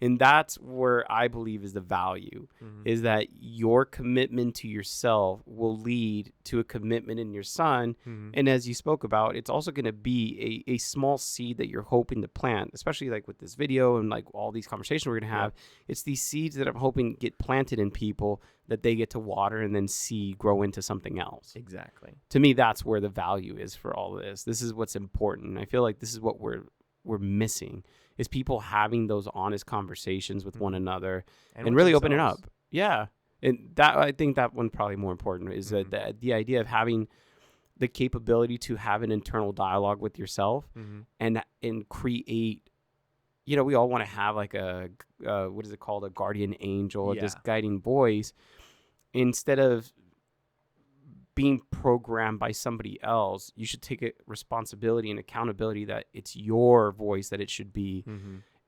And that's where I believe is the value, is that your commitment to yourself will lead to a commitment in your son. And as you spoke about, it's also going to be a small seed that you're hoping to plant, especially like with this video and like all these conversations we're going to have. It's these seeds that I'm hoping get planted in people that they get to water and then see grow into something else. Exactly. To me, that's where the value is for all of this. This is what's important. I feel like this is what we're missing, is people having those honest conversations with one another and really opening up. Yeah. And that, I think that one probably more important is that the idea of having the capability to have an internal dialogue with yourself and create, we all want to have like a, what is it called? A guardian angel, this guiding voice, instead of being programmed by somebody else. You should take a responsibility and accountability that it's your voice that it should be.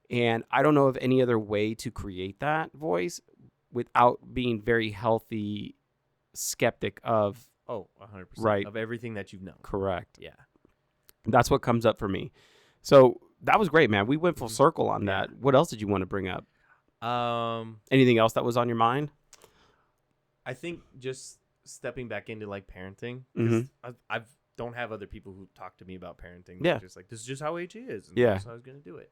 And I don't know of any other way to create that voice without being very healthy skeptic of 100% right of everything that you've known. Correct. Yeah. That's what comes up for me. So that was great, man. We went full circle on that. What else did you want to bring up? Anything else that was on your mind? I think just stepping back into like parenting, because I don't have other people who talk to me about parenting. Yeah. Just like, this is just how AJ is. And Yeah. That's how I was going to do it.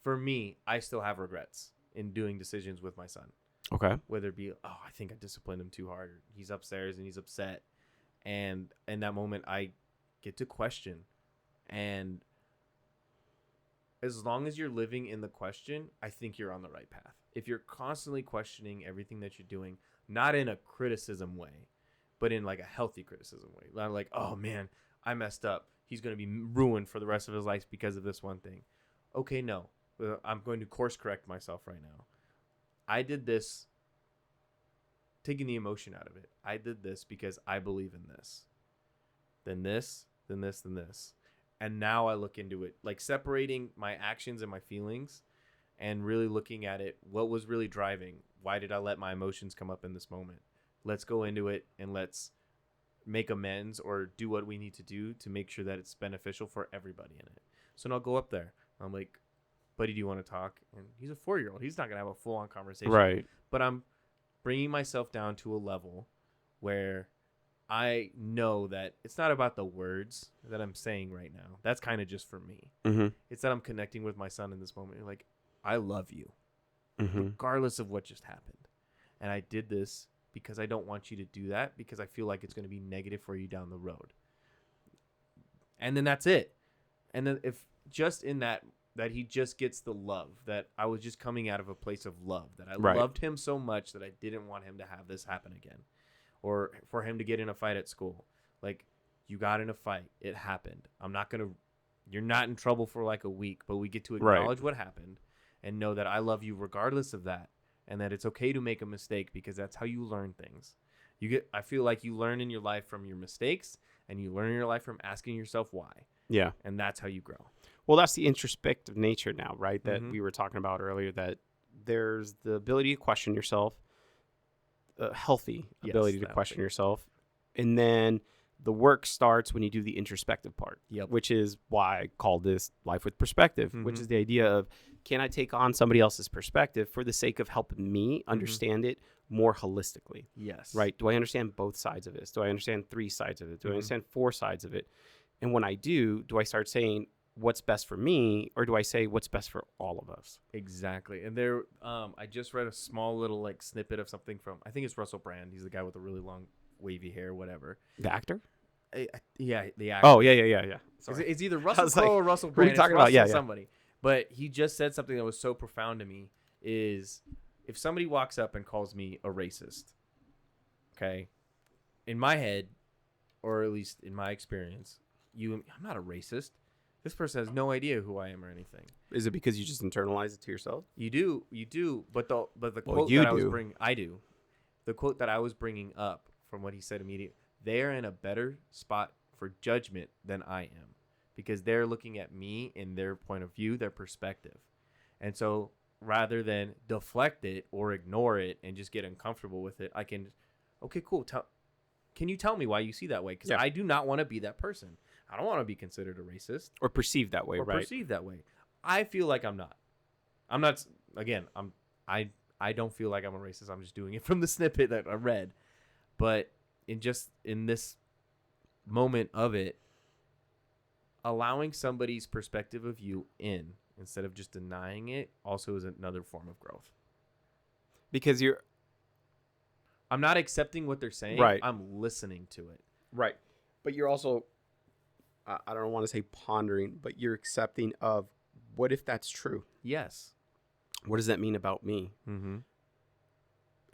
For me, I still have regrets. in doing decisions with my son. Okay. Whether it be, I think I disciplined him too hard. Or he's upstairs and he's upset. And in that moment, I get to question. And as long as you're living in the question, I think you're on the right path. If you're constantly questioning everything that you're doing, not in a criticism way, but in like a healthy criticism way. Not like, oh man, I messed up. He's going to be ruined for the rest of his life because of this one thing. Okay, no. I'm going to course correct myself right now. I did this, taking the emotion out of it. I did this because I believe in this. Then this, then this, then this. And now I look into it, like separating my actions and my feelings and really looking at it. What was really driving? Why did I let my emotions come up in this moment? Let's go into it and let's make amends or do what we need to do to make sure that it's beneficial for everybody in it. So then I'll go up there. I'm like, buddy, do you want to talk? And he's a 4-year-old. He's not going to have a full-on conversation. Right. But I'm bringing myself down to a level where I know that it's not about the words that I'm saying right now. That's kind of just for me. Mm-hmm. It's that I'm connecting with my son in this moment. Like, I love you, Mm-hmm. regardless of what just happened. And I did this because I don't want you to do that because I feel like it's going to be negative for you down the road. And then that's it. And then if just in that he just gets the love, that I was just coming out of a place of love, that I loved him so much that I didn't want him to have this happen again. Or for him to get in a fight at school. Like, you got in a fight. It happened. You're not in trouble for like a week, but we get to acknowledge what happened and know that I love you regardless of that. And that it's okay to make a mistake because that's how you learn things. I feel like you learn in your life from your mistakes and you learn in your life from asking yourself why. Yeah. And that's how you grow. Well, that's the introspective nature now, right? That we were talking about earlier, that there's the ability to question yourself, a healthy ability to question yourself. And then the work starts when you do the introspective part, which is why I call this Life with Perspective, which is the idea of, can I take on somebody else's perspective for the sake of helping me understand it more holistically? Yes. Right? Do I understand both sides of this? Do I understand 3 sides of it? Do I understand 4 sides of it? And when I do I start saying what's best for me, or do I say what's best for all of us? Exactly. And I just read a small little like snippet of something from, I think it's Russell Brand. He's the guy with the really long wavy hair, whatever. The actor? Yeah, the actor. Oh, yeah. Sorry. It's either Russell Crowe or Russell Who are Brand. you talking It's about? Yeah. somebody. But he just said something that was so profound to me is, if somebody walks up and calls me a racist, okay, in my head, or at least in my experience, I'm not a racist. This person has no idea who I am or anything. Is it because you just internalize it to yourself? You do. But the quote you that do. I do. The quote that I was bringing up from what he said immediately, they are in a better spot for judgment than I am, because they're looking at me in their point of view, their perspective. And so rather than deflect it or ignore it and just get uncomfortable with it, I can, okay, cool. Can you tell me why you see that way? Because I do not want to be that person. I don't want to be considered a racist. Or perceived that way, or right? Perceived that way. I feel like I'm not. I'm not, again, I don't feel like I'm a racist. I'm just doing it from the snippet that I read. But in this moment of it, allowing somebody's perspective of you in instead of just denying it also is another form of growth. Because I'm not accepting what they're saying. Right. I'm listening to it. Right. But you're also, I don't want to say pondering, but you're accepting of, what if that's true? Yes. What does that mean about me? Mm-hmm.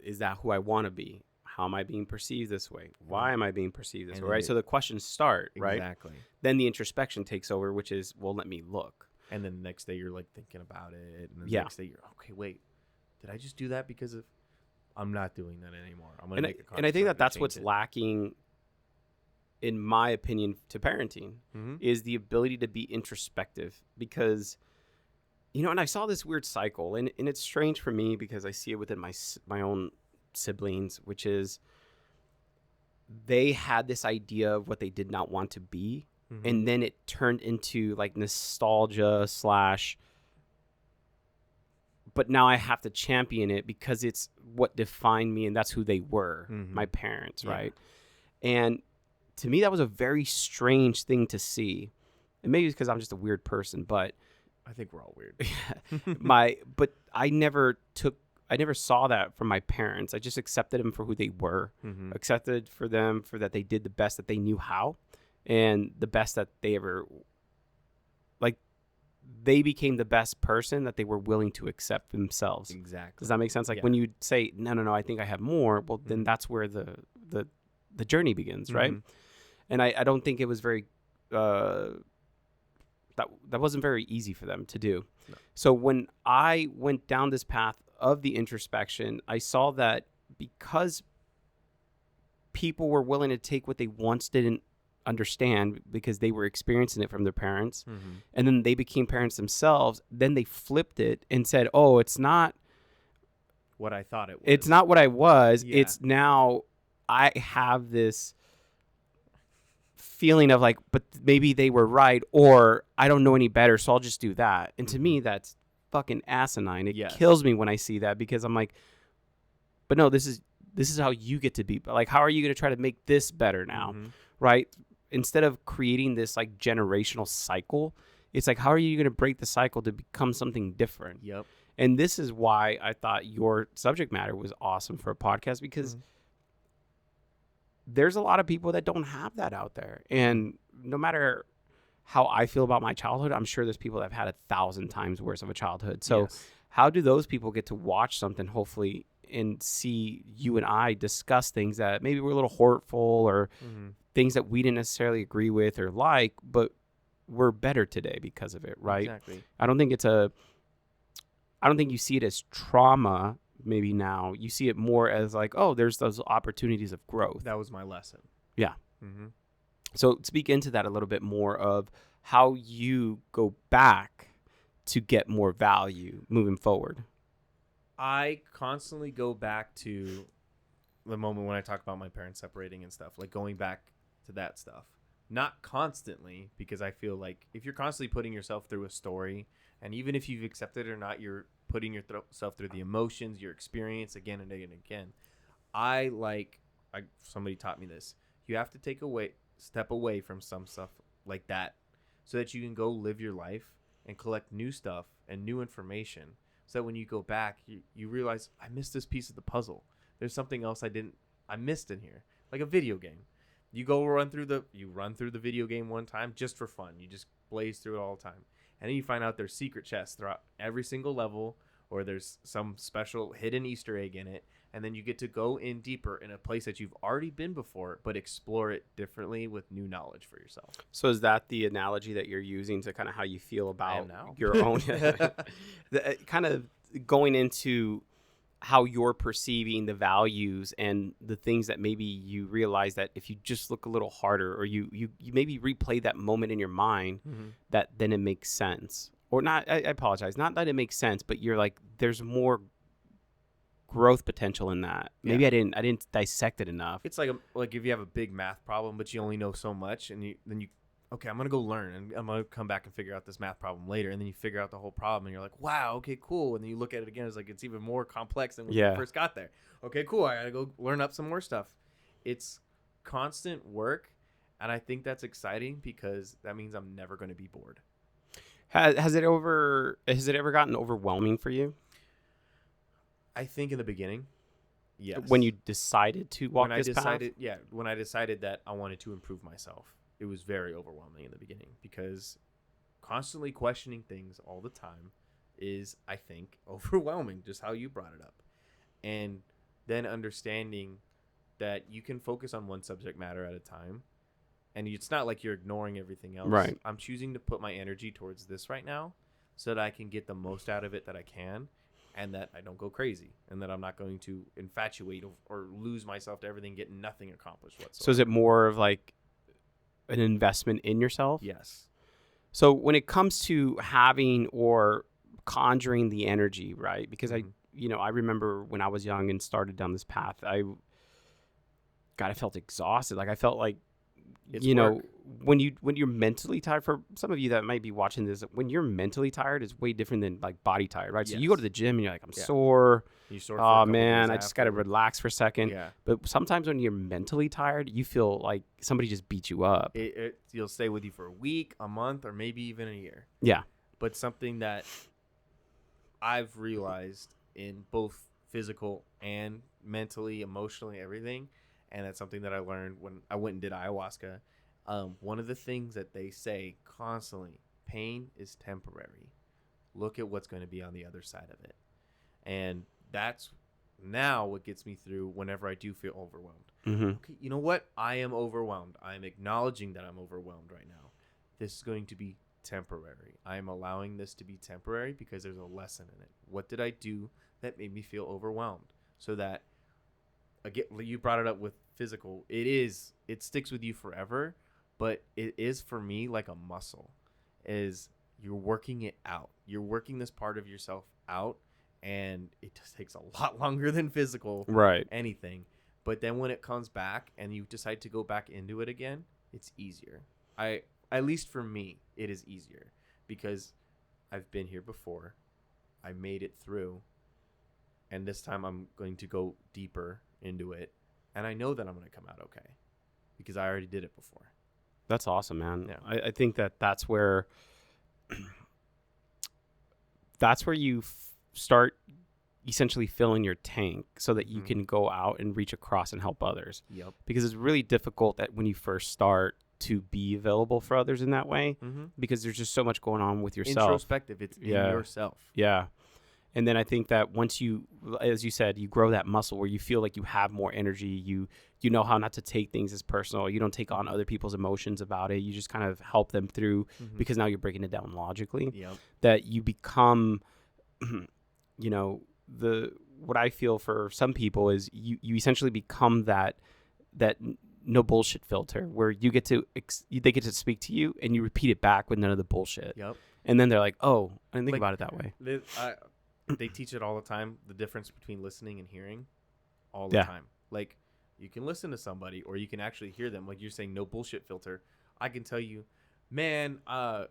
Is that who I want to be? How am I being perceived this way? Why am I being perceived this way? Right. So the questions start, right? Exactly. Then the introspection takes over, which is, well, let me look. And then the next day you're like thinking about it. And then the next day you're, okay, wait, did I just do that because of, I'm not doing that anymore. I'm going to make a conscious And I think effort that's to what's change it. lacking, in my opinion, to parenting, is the ability to be introspective. Because, and I saw this weird cycle, and it's strange for me because I see it within my own siblings, which is, they had this idea of what they did not want to be, and then it turned into like nostalgia / but now I have to champion it because it's what defined me, and that's who they were, my parents, right? And to me, that was a very strange thing to see. And maybe it's because I'm just a weird person, but I think we're all weird. But I never saw that from my parents. I just accepted them for who they were, accepted for them for that they did the best that they knew how, and the best that they ever, like, they became the best person that they were willing to accept themselves. Exactly. Does that make sense? Like when you say, no, I think I have more, well, then that's where the journey begins, right? And I don't think it was very, that wasn't very easy for them to do. No. So when I went down this path of the introspection, I saw that because people were willing to take what they once didn't understand because they were experiencing it from their parents, and then they became parents themselves, then they flipped it and said, oh, it's not what I thought it was. It's not what I was. Yeah. It's now I have this feeling of like, but maybe they were right, or I don't know any better, so I'll just do that. And to me, that's fucking asinine. It kills me when I see that, because I'm like, but no, this is how you get to be. But like, how are you going to try to make this better now, right? Instead of creating this like generational cycle, it's like, how are you going to break the cycle to become something different? Yep. And this is why I thought your subject matter was awesome for a podcast, because there's a lot of people that don't have that out there. And no matter how I feel about my childhood, I'm sure there's people that have had 1,000 times worse of a childhood. So how do those people get to watch something, hopefully, and see you and I discuss things that maybe were a little hurtful, or things that we didn't necessarily agree with or like, but we're better today because of it, right? Exactly. I don't think you see it as trauma. Maybe now you see it more as like, oh, there's those opportunities of growth. That was my lesson. Yeah. So speak into that a little bit more of how you go back to get more value moving forward. I constantly go back to the moment when I talk about my parents separating and stuff, like going back to that stuff. Not constantly, because I feel like if you're constantly putting yourself through a story, and even if you've accepted it or not, you're putting yourself through the emotions, your experience again and again and again. Somebody taught me this. You have to step away from some stuff like that so that you can go live your life and collect new stuff and new information. So that when you go back, you realize, I missed this piece of the puzzle. There's something else I missed in here. Like a video game. You run through the video game one time just for fun. You just blaze through it all the time. And then you find out there's secret chests throughout every single level, or there's some special hidden Easter egg in it. And then you get to go in deeper in a place that you've already been before, but explore it differently with new knowledge for yourself. So is that the analogy that you're using to kind of how you feel about your own, kind of going into how you're perceiving the values and the things that maybe you realize that if you just look a little harder, or you maybe replay that moment in your mind, that then it makes sense? Or not, I apologize, not that it makes sense, but you're like, there's more growth potential in that. Maybe I didn't dissect it enough. It's like if you have a big math problem, but you only know so much, and then you okay, I'm going to go learn, and I'm going to come back and figure out this math problem later. And then you figure out the whole problem, and you're like, wow, okay, cool. And then you look at it again, it's like, it's even more complex than when you first got there. Okay, cool. I got to go learn up some more stuff. It's constant work, and I think that's exciting because that means I'm never going to be bored. Has it ever gotten overwhelming for you? I think in the beginning, yes. When you decided to walk this path? Yeah, when I decided that I wanted to improve myself. It was very overwhelming in the beginning, because constantly questioning things all the time is, I think, overwhelming, just how you brought it up. And then understanding that you can focus on one subject matter at a time, and it's not like you're ignoring everything else. Right. I'm choosing to put my energy towards this right now so that I can get the most out of it that I can, and that I don't go crazy, and that I'm not going to infatuate or lose myself to everything, get nothing accomplished whatsoever. So is it more of like an investment in yourself? Yes. So when it comes to having or conjuring the energy, right? Because I remember when I was young and started down this path, I felt exhausted. Like I felt like, when you're mentally tired, for some of you that might be watching this, when you're mentally tired, it's way different than like body tired, right? Yes. So you go to the gym and you're like, I'm sore. You're sore. Oh man, I just got to relax for a second. Yeah. But sometimes when you're mentally tired, you feel like somebody just beat you up. You'll stay with you for a week, a month, or maybe even a year. Yeah. but something that I've realized in both physical and mentally, emotionally, everything, and that's something that I learned when I went and did ayahuasca. One of the things that they say constantly, pain is temporary. Look at what's going to be on the other side of it. And that's now what gets me through whenever I do feel overwhelmed. Okay, you know what? I am overwhelmed. I'm acknowledging that I'm overwhelmed right now. This is going to be temporary. I am allowing this to be temporary because there's a lesson in it. What did I do that made me feel overwhelmed? So that, again, you brought it up with physical. It sticks with you forever, but it is for me like a muscle. Is you're working it out. You're working this part of yourself out, and it just takes a lot longer than physical anything. But then when it comes back and you decide to go back into it again, it's easier. At least for me, it is easier because I've been here before. I made it through, and this time I'm going to go deeper into it, and I know that I'm going to come out okay because I already did it before. That's awesome, man. Yeah. I think that's where you start essentially filling your tank so that you can go out and reach across and help others. Yep. Because it's really difficult that when you first start to be available for others in that way, because there's just so much going on with yourself. Introspective. It's in yourself. Yeah. And then I think that once you, as you said, you grow that muscle where you feel like you have more energy, you know how not to take things as personal. You don't take on other people's emotions about it. You just kind of help them through because now you're breaking it down logically. Yep. That you become, what I feel for some people is you essentially become that no bullshit filter where you get to they get to speak to you and you repeat it back with none of the bullshit. Yep. And then they're like, oh, I didn't think about it that way. They teach it all the time, the difference between listening and hearing all the time. Like, you can listen to somebody or you can actually hear them. Like you're saying, no bullshit filter. I can tell you, man, I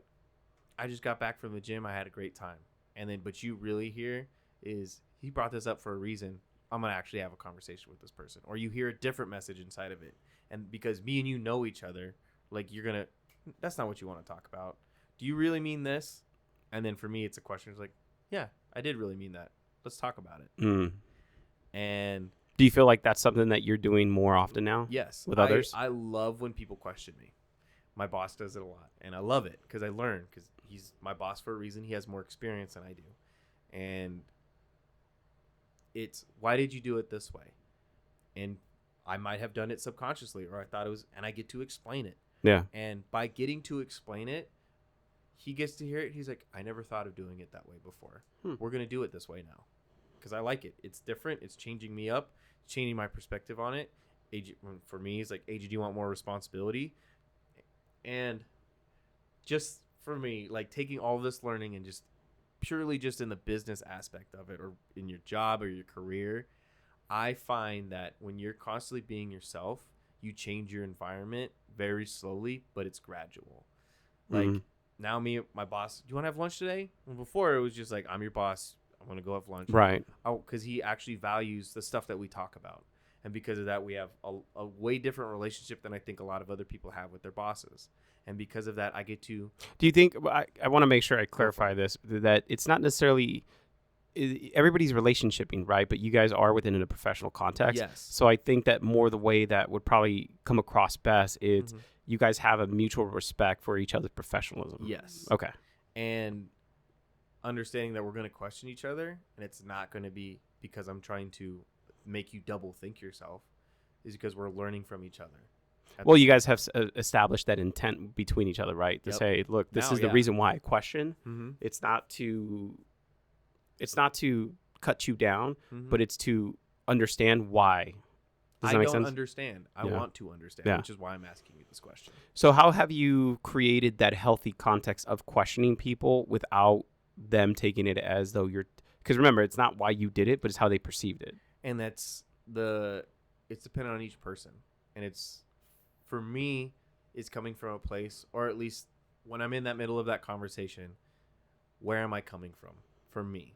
just got back from the gym. I had a great time. And then, but you really hear is he brought this up for a reason. I'm going to actually have a conversation with this person. Or you hear a different message inside of it. And because me and you know each other, like that's not what you want to talk about. Do you really mean this? And then for me, it's a question. It's like, yeah, I did really mean that. Let's talk about it. And do you feel like that's something that you're doing more often now? Yes. With others? I love when people question me. My boss does it a lot. And I love it because I learn because he's my boss for a reason. He has more experience than I do. And it's, why did you do it this way? And I might have done it subconsciously or I thought it was, and I get to explain it. Yeah. And by getting to explain it, he gets to hear it. He's like, I never thought of doing it that way before. We're going to do it this way now because I like it. It's different. It's changing me up, changing my perspective on it. For me, it's like, AJ, do you want more responsibility? And just for me, like taking all this learning and just purely just in the business aspect of it or in your job or your career, I find that when you're constantly being yourself, you change your environment very slowly, but it's gradual. Like, now my boss, do you want to have lunch today? Well, before it was just like, I'm your boss. I'm going to go have lunch. Right. Oh, because he actually values the stuff that we talk about. And because of that, we have a way different relationship than I think a lot of other people have with their bosses. And because of that, I get to... Do you think, I want to make sure I clarify this, that it's not necessarily... Everybody's relationshiping, right? But you guys are within a professional context. Yes. So I think that more the way that would probably come across best is you guys have a mutual respect for each other's professionalism. Yes. Okay. And understanding that we're going to question each other and it's not going to be because I'm trying to make you double think yourself, is because we're learning from each other. Well, you guys have established that intent between each other, right? To say, look, this is the reason why I question. It's not to cut you down, but it's to understand why. Does that make sense? I don't understand. I want to understand, which is why I'm asking you this question. So how have you created that healthy context of questioning people without them taking it as though you're... Because remember, it's not why you did it, but it's how they perceived it. And it's dependent on each person. And it's, for me, it's coming from a place, or at least when I'm in that middle of that conversation, where am I coming from? For me.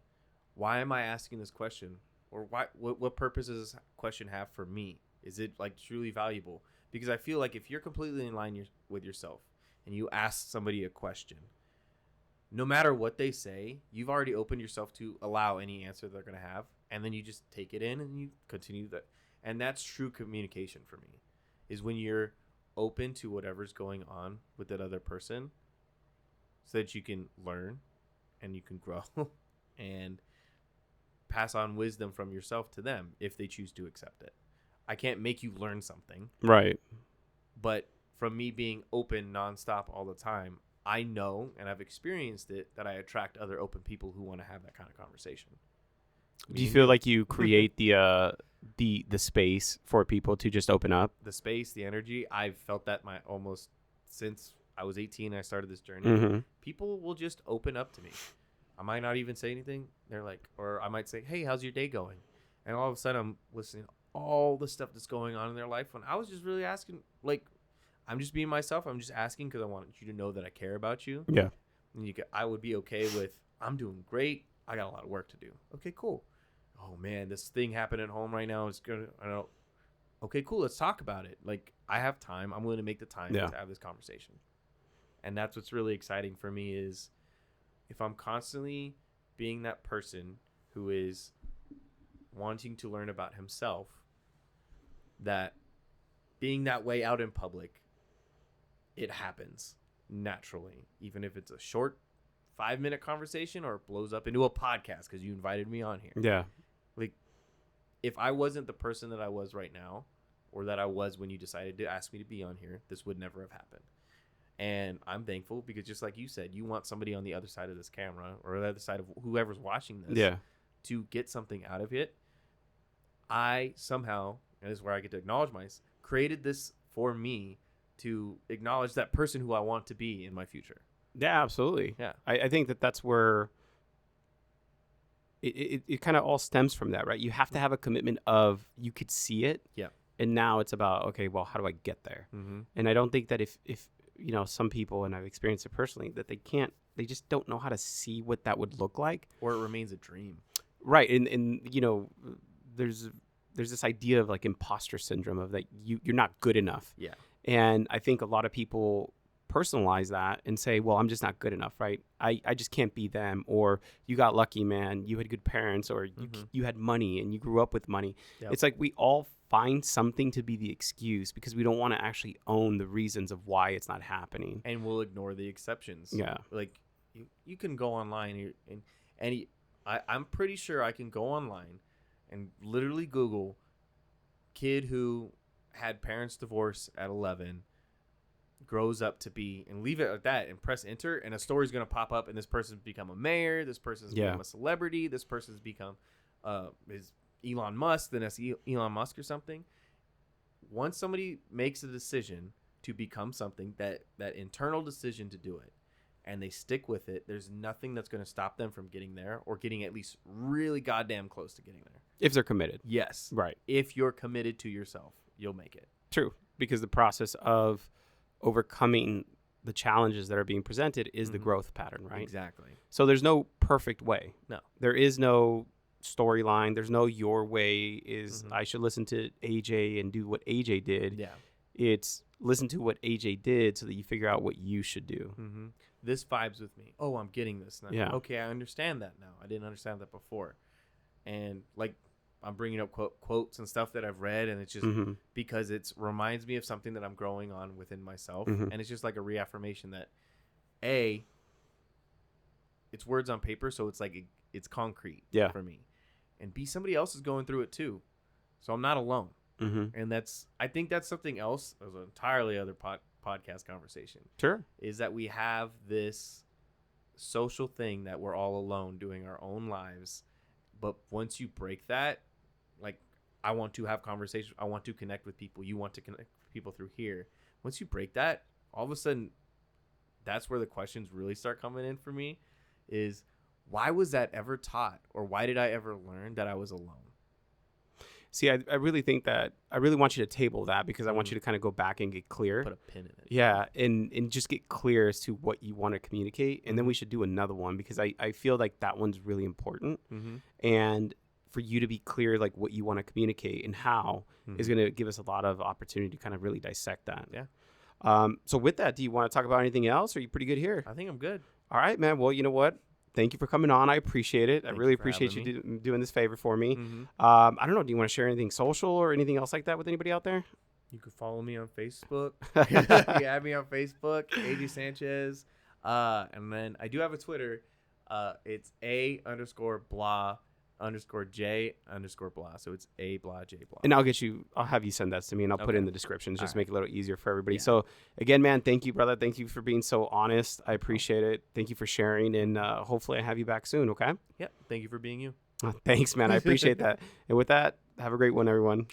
Why am I asking this question? Or what purpose does this question have for me? Is it like truly valuable? Because I feel like if you're completely in line with yourself and you ask somebody a question, no matter what they say, you've already opened yourself to allow any answer they're going to have. And then you just take it in and you continue that. And that's true communication for me, is when you're open to whatever's going on with that other person so that you can learn and you can grow and pass on wisdom from yourself to them if they choose to accept it. I can't make you learn something. Right. But from me being open nonstop all the time, I know, and I've experienced it, that I attract other open people who want to have that kind of conversation. Do you feel like you create the space for people to just open up? The space, the energy. I've felt that almost since I was 18 I started this journey. Mm-hmm. People will just open up to me. I might not even say anything. They're like, or I might say, hey, how's your day going? And all of a sudden I'm listening to all the stuff that's going on in their life when I was just really asking, like, I'm just being myself. I'm just asking because I want you to know that I care about you. Yeah. And I would be okay with, I'm doing great. I got a lot of work to do. Okay, cool. Oh man, this thing happened at home right now. I don't know. Okay, cool. Let's talk about it. Like, I have time. I'm willing to make the time to have this conversation. And that's what's really exciting for me is if I'm constantly being that person who is wanting to learn about himself, that being that way out in public, it happens naturally, even if it's a short 5-minute conversation or it blows up into a podcast because you invited me on here. Yeah. Like, if I wasn't the person that I was right now, or that I was when you decided to ask me to be on here, this would never have happened. And I'm thankful because just like you said, you want somebody on the other side of this camera or the other side of whoever's watching this to get something out of it. I somehow, and this is where I get to acknowledge myself, created this for me to acknowledge that person who I want to be in my future. Yeah, absolutely. Yeah. I think that's where it kind of all stems from that, right? You have to have a commitment of you could see it. Yeah. And now it's about, okay, well, how do I get there? Mm-hmm. And I don't think that if you know, some people, and I've experienced it personally, that they just don't know how to see what that would look like. Or it remains a dream. Right. And you know, there's this idea of like imposter syndrome of that you're not good enough. Yeah. And I think a lot of people personalize that and say, well, I'm just not good enough, right? I just can't be them. Or you got lucky, man. You had good parents, or you had money and you grew up with money. Yep. It's like we all find something to be the excuse because we don't want to actually own the reasons of why it's not happening. And we'll ignore the exceptions. Yeah. Like you can go online and I'm pretty sure I can go online and literally Google kid who had parents divorce at 11 grows up to be, and leave it like that and press enter, and a story's going to pop up, and this person's become a mayor, this person's become a celebrity, this person's become is Elon Musk, then that's Elon Musk or something. Once somebody makes a decision to become something, that internal decision to do it, and they stick with it, there's nothing that's going to stop them from getting there, or getting at least really goddamn close to getting there. If they're committed. Yes. Right. If you're committed to yourself, you'll make it. True. Because the process of overcoming the challenges that are being presented is the growth pattern, right? Exactly. So there's no perfect way. No. There is no storyline. There's no your way is I should listen to AJ and do what AJ did. Yeah. It's listen to what AJ did so that you figure out what you should do. Mm-hmm. This vibes with me. Oh, I'm getting this now. Yeah. Okay, I understand that now. I didn't understand that before. And like I'm bringing up quotes and stuff that I've read, and it's just because it reminds me of something that I'm growing on within myself. And it's just like a reaffirmation that it's words on paper, so it's like it's concrete for me. And B, somebody else is going through it too. So I'm not alone. And I think that's something else. There's an entirely other podcast conversation. Sure. Is that we have this social thing that we're all alone doing our own lives. But once you break that, like I want to have conversations. I want to connect with people. You want to connect with people through here. Once you break that, all of a sudden, that's where the questions really start coming in for me is why was that ever taught? Or why did I ever learn that I was alone? See, I really think that I really want you to table that because I want you to kind of go back and get clear. Put a pin in it. Yeah, and just get clear as to what you want to communicate. And then we should do another one because I feel like that one's really important. And for you to be clear, like what you want to communicate and how is going to give us a lot of opportunity to kind of really dissect that. Yeah. So with that, do you want to talk about anything else? Or are you pretty good here? I think I'm good. All right, man. Well, you know what? Thank you for coming on. I appreciate it. I Thank really you for appreciate having you doing this favor for me. Mm-hmm. I don't know. Do you want to share anything social or anything else like that with anybody out there? You can follow me on Facebook. You can add me on Facebook, AJ Sanchez. And then I do have a Twitter. It's A_blah_J_blah. So it's A_blah_J_blah. And I'll have you send that to me and I'll put it in the description. Just make it a little easier for everybody. Yeah. So again, man, thank you, brother. Thank you for being so honest. I appreciate it. Thank you for sharing. And hopefully I have you back soon. Okay. Yep. Thank you for being you. Thanks, man. I appreciate that. And with that, have a great one, everyone.